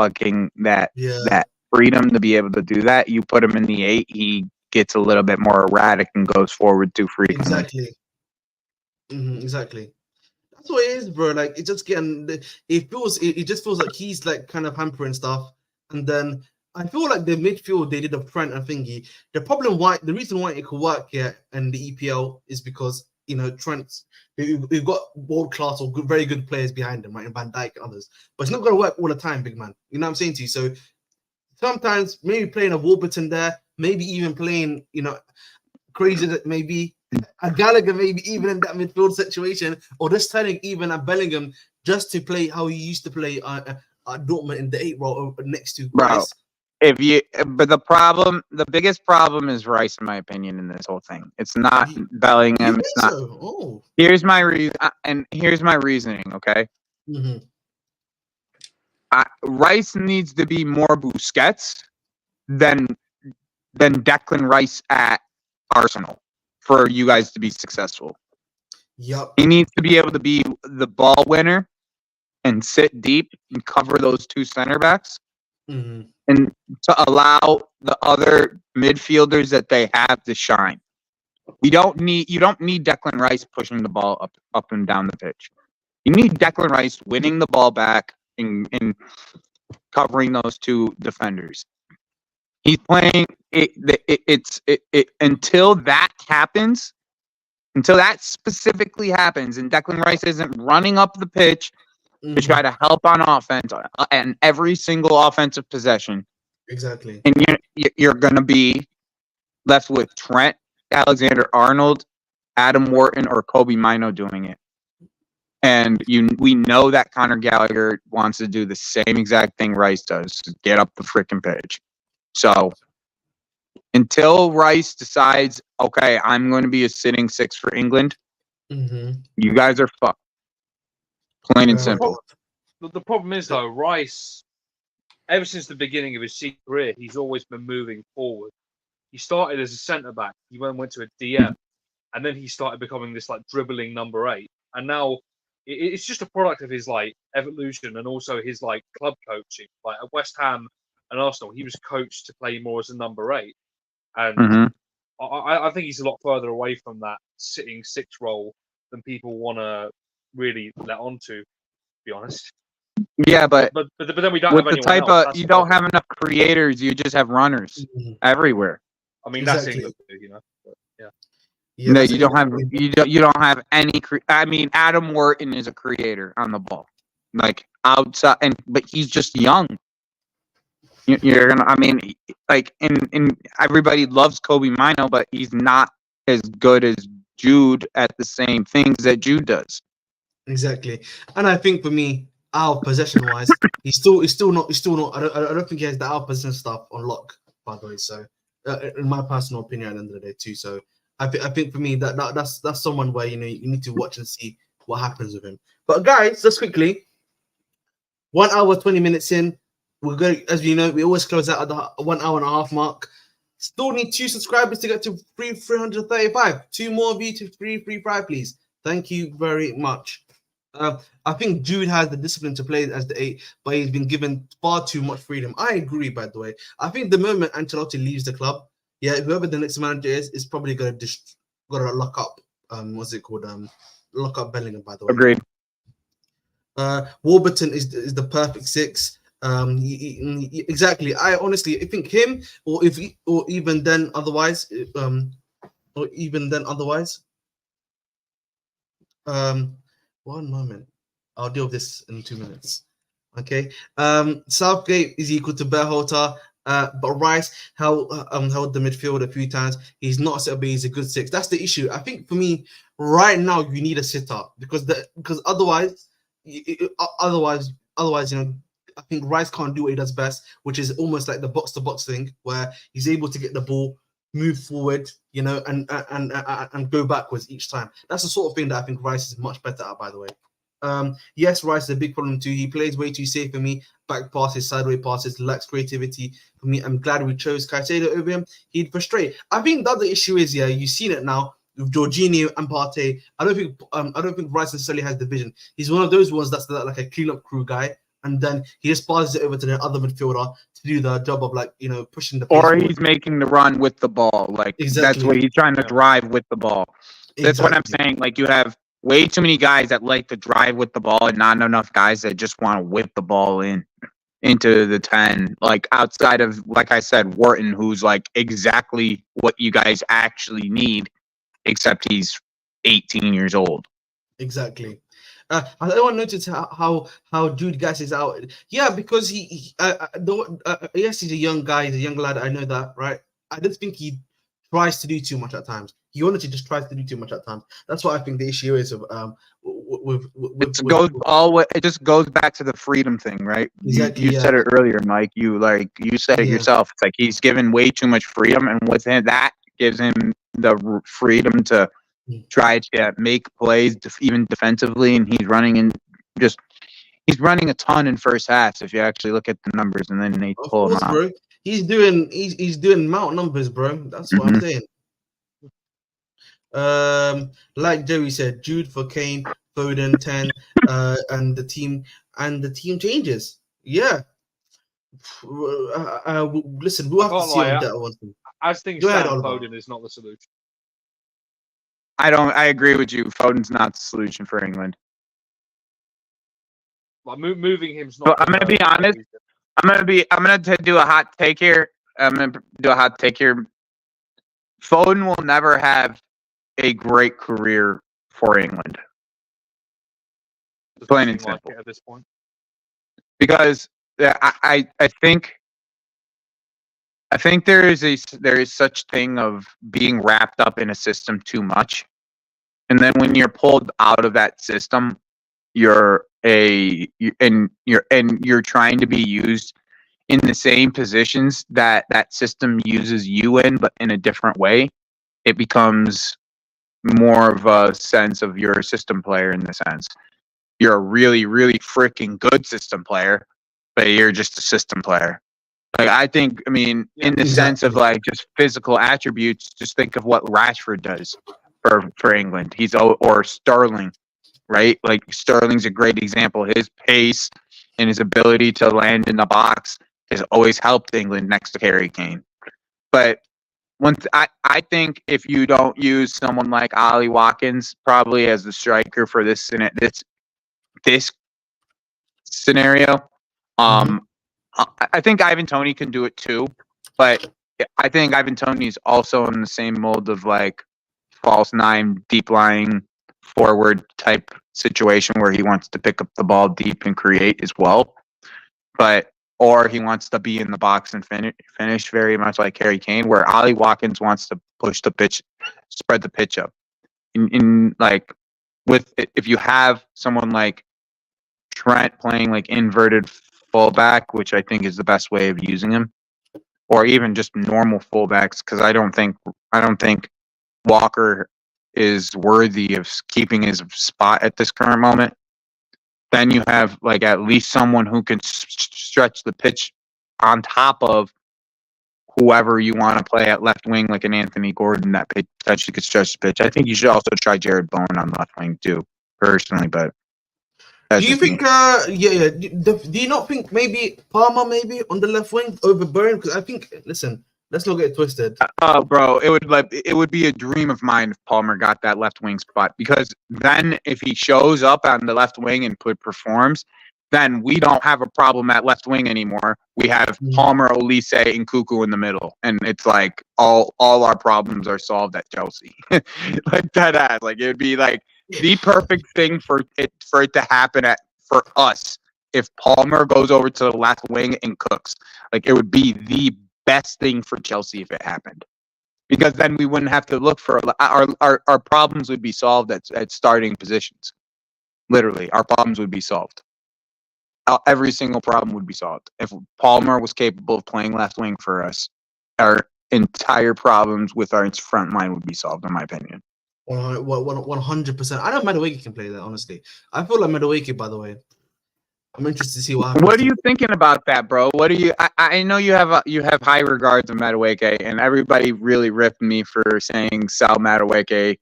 freedom to be able to do that. You put him in the 8, he gets a little bit more erratic and goes forward too frequently. Exactly. Exactly. That's what it is, bro. Like, it just it just feels like he's like kind of hampering stuff. And then I feel like the midfield they did a Trent and thingy. The reason why it could work here in the EPL is because Trent, we've got world class or very good players behind him, right? And Van Dijk and others. But it's not gonna work all the time, big man. You know what I'm saying to you? So sometimes maybe playing a Warburton there, maybe even playing, crazy that maybe a Gallagher, maybe even in that midfield situation, or just turning even a Bellingham just to play how he used to play at Dortmund in the 8 role next to Rice. But the biggest problem is Rice, in my opinion, in this whole thing. It's not Bellingham. It's not. So? Oh. Here's my reason, and here's my reasoning. Okay. Mm-hmm. Rice needs to be more Busquets than Declan Rice at Arsenal for you guys to be successful. Yep. He needs to be able to be the ball winner and sit deep and cover those 2 center backs, and to allow the other midfielders that they have to shine. You don't need Declan Rice pushing the ball up and down the pitch. You need Declan Rice winning the ball back and covering those two defenders. He's playing until that happens, until that specifically happens, and Declan Rice isn't running up the pitch to try to help on offense and every single offensive possession. Exactly. And you're going to be left with Trent Alexander-Arnold, Adam Wharton, or Kobe Mino doing it. And we know that Conor Gallagher wants to do the same exact thing Rice does, get up the freaking pitch. So until Rice decides, okay, I'm going to be a sitting six for England, you guys are fucked. Plain and simple. The problem is, though, Rice, ever since the beginning of his senior career, he's always been moving forward. He started as a centre-back. He went to a DM. And then he started becoming this, like, dribbling number 8. And now it's just a product of his, like, evolution and also his, like, club coaching. Like, at West Ham and Arsenal, he was coached to play more as a number 8. And I think he's a lot further away from that sitting six role than people want to really let on to be honest. Yeah, but then we don't with have the type else. of you don't have enough creators. You just have runners everywhere. I mean, that's England, you know. But, yeah. No, you don't have any. I mean, Adam Wharton is a creator on the ball, like outside, but he's just young. You're gonna. I mean, like in everybody loves Kobe Mino, but he's not as good as Jude at the same things that Jude does. Exactly, and I think for me, our possession wise, he's still not. I don't think he has the out possession stuff on lock. By the way, so in my personal opinion, at the end of the day, too. So I think for me that's someone where you need to watch and see what happens with him. But guys, just quickly, 1 hour 20 minutes in, we're going. As you know, we always close out at the 1 hour and a half mark. Still need 2 subscribers to get to 335. 2 more of you to 335, please. Thank you very much. I think Jude has the discipline to play as the 8, but he's been given far too much freedom. I agree, by the way. I think the moment Ancelotti leaves the club, whoever the next manager is probably going to lock up. What's it called? Lock up Bellingham, by the way. Agreed. Warburton is the perfect 6. Exactly. I honestly think him, or even then otherwise. One moment. I'll deal with this in 2 minutes. Okay. Southgate is equal to Berhalter, but Rice held the midfield a few times. He's not a sitter, but he's a good 6. That's the issue. I think for me, right now, you need a sitter because otherwise, I think Rice can't do what he does best, which is almost like the box-to-box thing, where he's able to get the ball, move forward, and go backwards each time. That's the sort of thing that I think Rice is much better at, by the way. Yes, Rice is a big problem too. He plays way too safe for me. Back passes, sideways passes, lacks creativity for me. I'm glad we chose Caicedo over him. He'd frustrate. I think the other issue is, you've seen it now with Jorginho and Partey. I don't think Rice necessarily has the vision. He's one of those ones that's like a clean-up crew guy, and then he just passes it over to the other midfielder to do the job of pushing the pace or forward. He's making the run with the ball. Like That's what he's trying to drive with the ball. That's what I'm saying. Like you have way too many guys that like to drive with the ball and not enough guys that just want to whip the ball into the 10. Like outside of, like I said, Wharton, who's like exactly what you guys actually need, except he's 18 years old. Exactly. I don't notice how Jude Gas is out. Yeah, because yes, he's a young guy, he's a young lad. I know that, right? I don't think he tries to do too much at times. He honestly just tries to do too much at times. That's what I think the issue is it just goes back to the freedom thing, right? Exactly. You said it earlier, Mike. You said it yourself. It's like he's given way too much freedom, and with him, that gives him the freedom to try to make plays, even defensively, and he's running a ton in first halves. If you actually look at the numbers, and then they pull him out. Bro. He's doing mount numbers, bro. That's what I'm saying. Like Joey said, Jude for Kane, Foden 10, and the team changes. Yeah. Listen, we'll have to see on that one. As things stand, Foden is not the solution. I agree with you. Foden's not the solution for England. Like moving him's not. But I'm gonna be honest. I'm gonna do a hot take here. I'm gonna do a hot take here. Foden will never have a great career for England. Plain and simple. At this point, Because I think there is such thing of being wrapped up in a system too much, and then when you're pulled out of that system, you're trying to be used in the same positions that system uses you in, but in a different way. It becomes more of a sense of you're a system player in the sense. You're a really, really freaking good system player, but you're just a system player. Like I mean, in the sense of like just physical attributes, just think of what Rashford does for England. Or Sterling, right? Like Sterling's a great example. His pace and his ability to land in the box has always helped England next to Harry Kane. But I think if you don't use someone like Ollie Watkins probably as the striker for this scenario, I think Ivan Toney can do it too. But I think Ivan Toney is also in the same mold of like false nine, deep lying forward type situation where he wants to pick up the ball deep and create as well. Or he wants to be in the box and finish very much like Harry Kane, where Ollie Watkins wants to push the pitch, spread the pitch up. If you have someone like Trent playing like inverted fullback, which I think is the best way of using him, or even just normal fullbacks, because I don't think Walker is worthy of keeping his spot at this current moment. Then you have like at least someone who can stretch the pitch on top of whoever you want to play at left wing, like an Anthony Gordon that potentially could stretch the pitch. I think you should also try Jared Bowen on the left wing too, personally. But do you think? Do you not think maybe Palmer maybe on the left wing over Bowen? Because I think, listen, let's not get twisted. Oh, bro, it would be a dream of mine if Palmer got that left wing spot, because then if he shows up on the left wing and performs, then we don't have a problem at left wing anymore. We have Palmer, Olise, and Cuckoo in the middle, and it's like all our problems are solved at Chelsea. Like that ass. Like it would be like the perfect thing for it to happen for us if Palmer goes over to the left wing and cooks. Like it would be the best thing for Chelsea if it happened, because then we wouldn't have to look for our problems would be solved at starting positions. Literally, our problems would be solved. Every single problem would be solved if Palmer was capable of playing left wing for us. Our entire problems with our front line would be solved, in my opinion. 100%. I know Madueke can play that. Honestly, I feel like Madueke. By the way, I'm interested to see what happens. What are you thinking about that, bro? What are you? I know you have high regards of Madueke, and everybody really ripped me for saying sell Madueke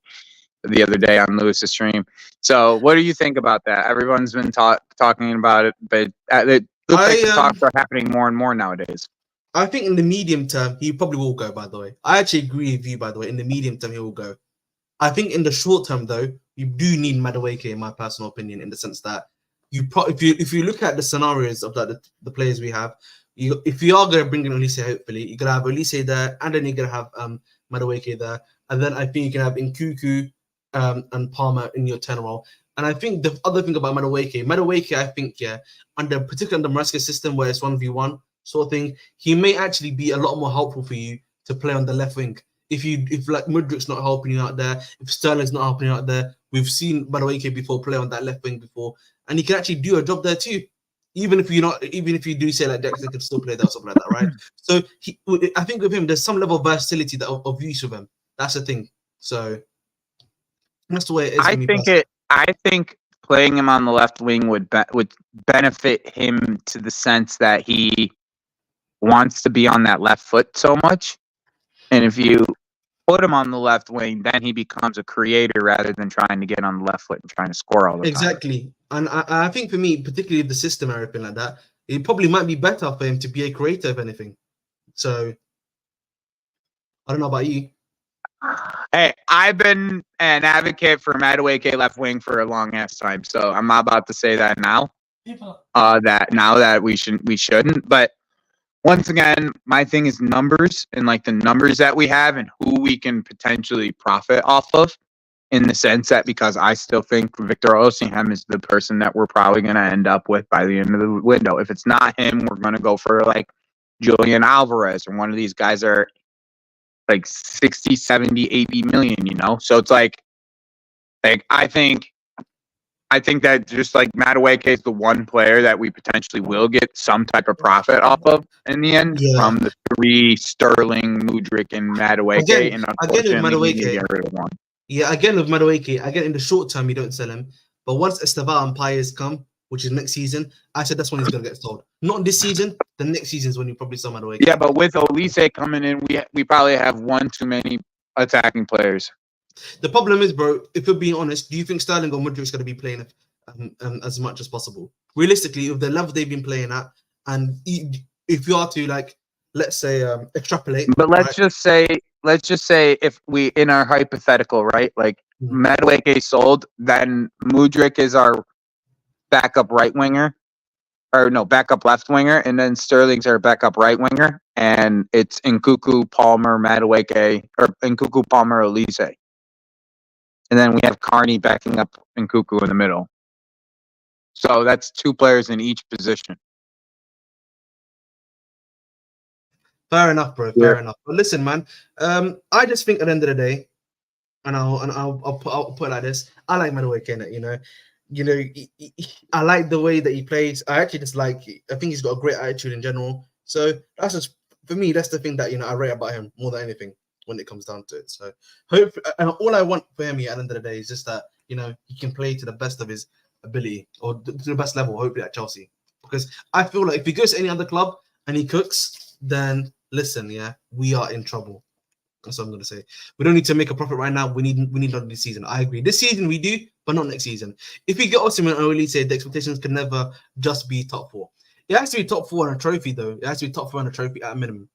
the other day on Lewis's stream. So, what do you think about that? Everyone's been talking about it, but it looks like the talks are happening more and more nowadays. I think in the medium term, he probably will go. By the way, I actually agree with you. By the way, in the medium term, he will go. I think in the short term, though, you do need Madueke, in my personal opinion, in the sense that if you look at the scenarios of the players we have, if you are going to bring in Olise, hopefully you're gonna have Olise there, and then you're gonna have Madueke there, and then I think you can have Nkuku and Palmer in your turnaround. And I think the other thing about Madueke, I think particularly under Maresca's system where it's 1v1 sort of thing, he may actually be a lot more helpful for you to play on the left wing. If like Mudrik's not helping you out there, if Sterling's not helping you out there, we've seen Madueke before play on that left wing before, and he can actually do a job there too. Even if you do say like Dexter can still play there or something like that, right? So I think with him, there's some level of versatility of use of him. That's the thing. So that's the way it is. I think playing him on the left wing would benefit him to the sense that he wants to be on that left foot so much. And if you put him on the left wing, then he becomes a creator rather than trying to get on the left foot and trying to score all the time. Exactly. And I think for me, particularly the system or everything like that, it probably might be better for him to be a creator, if anything. So, I don't know about you. Hey, I've been an advocate for Madueke left wing for a long ass time, so I'm not about to say that now. that now that we shouldn't. But once again, my thing is numbers and like the numbers that we have and who we can potentially profit off of. In the sense that because I still think Victor Osimhen is the person that we're probably going to end up with by the end of the window. If it's not him, we're going to go for like Julian Alvarez or one of these guys that are like 60, 70, 80 million, you know? So it's like I think that just like Madueke is the one player that we potentially will get some type of profit off of in the end from the three Sterling, Mudryk, and Madueke. And unfortunately, we need to get rid of one. Yeah, again with Madueke, again in the short term you don't sell him, but once Estevao and Paez come, which is next season, I said that's when he's gonna get sold. Not this season, the next season is when you probably sell Madueke. Yeah, but with Olise coming in, we probably have one too many attacking players. The problem is, bro, if you're being honest, do you think Sterling or Mudryk's gonna be playing as much as possible? Realistically, with the level they've been playing at, and if you are to like, let's say extrapolate, but let's just say if we in our hypothetical, right, like Madueke sold, then Mudryk is our backup right winger, or no, backup left winger, and then Sterling's our backup right winger, and it's Nkunku, Palmer, Madueke, or Nkunku, Palmer, Olise, and then we have Carney backing up Nkunku in the middle. So that's two players in each position. Fair enough, bro. Fair enough. But listen, man. I just think at the end of the day, and I'll put it like this: I like Madueke in it. You know, I like the way that he plays. I actually just like. I think he's got a great attitude in general. So that's just for me. That's the thing that I rate about him more than anything when it comes down to it. So and all I want for him at the end of the day is just that he can play to the best of his ability or to the best level. Hopefully at Chelsea, because I feel like if he goes to any other club and he cooks, then listen, we are in trouble. That's what I'm going to say. We don't need to make a profit right now. We need not this season. I agree. This season we do, but not next season. If we get Osimhen and Olise, the expectations can never just be top 4. It has to be top 4 on a trophy, though. It has to be top 4 on a trophy at a minimum.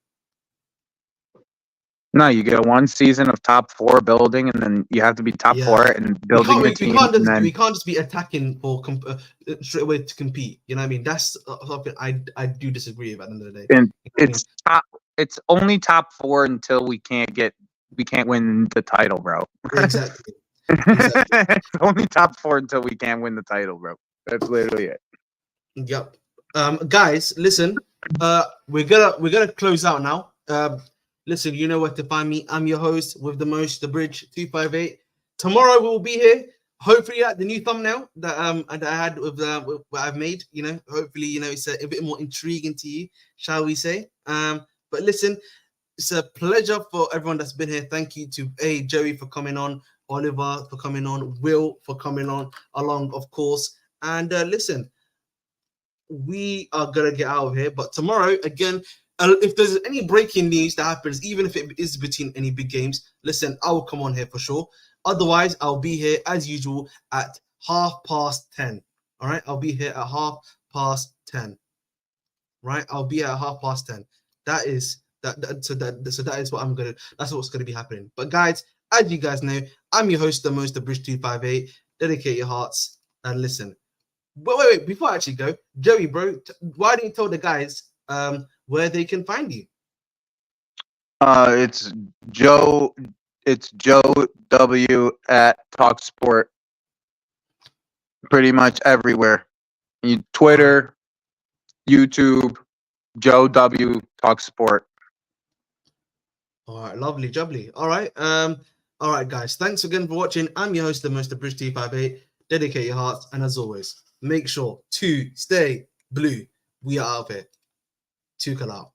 No, you get one season of top 4 building, and then you have to be top 4 and building a team. We can't just be attacking for straight away to compete. You know what I mean? That's something I do disagree with at the end of the day. And it's only top 4 until we can't win the title, bro. Exactly. It's only top 4 until we can't win the title, bro. That's literally it. Yep. Guys, listen. We're gonna close out now. Listen, you know where to find me. I'm your host with the most, the Bridge 258. Tomorrow we'll be here. Hopefully, the new thumbnail that I had with what I've made. Hopefully, it's a bit more intriguing to you, shall we say? But listen, it's a pleasure for everyone that's been here. Thank you to Joey for coming on, Oliver for coming on, Will for coming on along, of course. And listen, we are gonna get out of here. But tomorrow, again. If there's any breaking news that happens, even if it is between any big games, listen, I will come on here for sure. Otherwise, I'll be here as usual at 10:30. All right, I'll be here at 10:30. Right, I'll be at 10:30. That is that. So that is what I'm gonna. That's what's gonna be happening. But guys, as you guys know, I'm your host, the most, the Bridge 258. Dedicate your hearts and listen. But wait, before I actually go, Joey, bro, why don't you tell the guys where they can find you? It's Joe W at TalkSport. Pretty much everywhere. Twitter, YouTube, Joe W TalkSport. All right, lovely, jubbly. All right, guys. Thanks again for watching. I'm your host, the most, the Bridge 258. Dedicate your hearts, and as always, make sure to stay blue. We are out here. Tuchel out.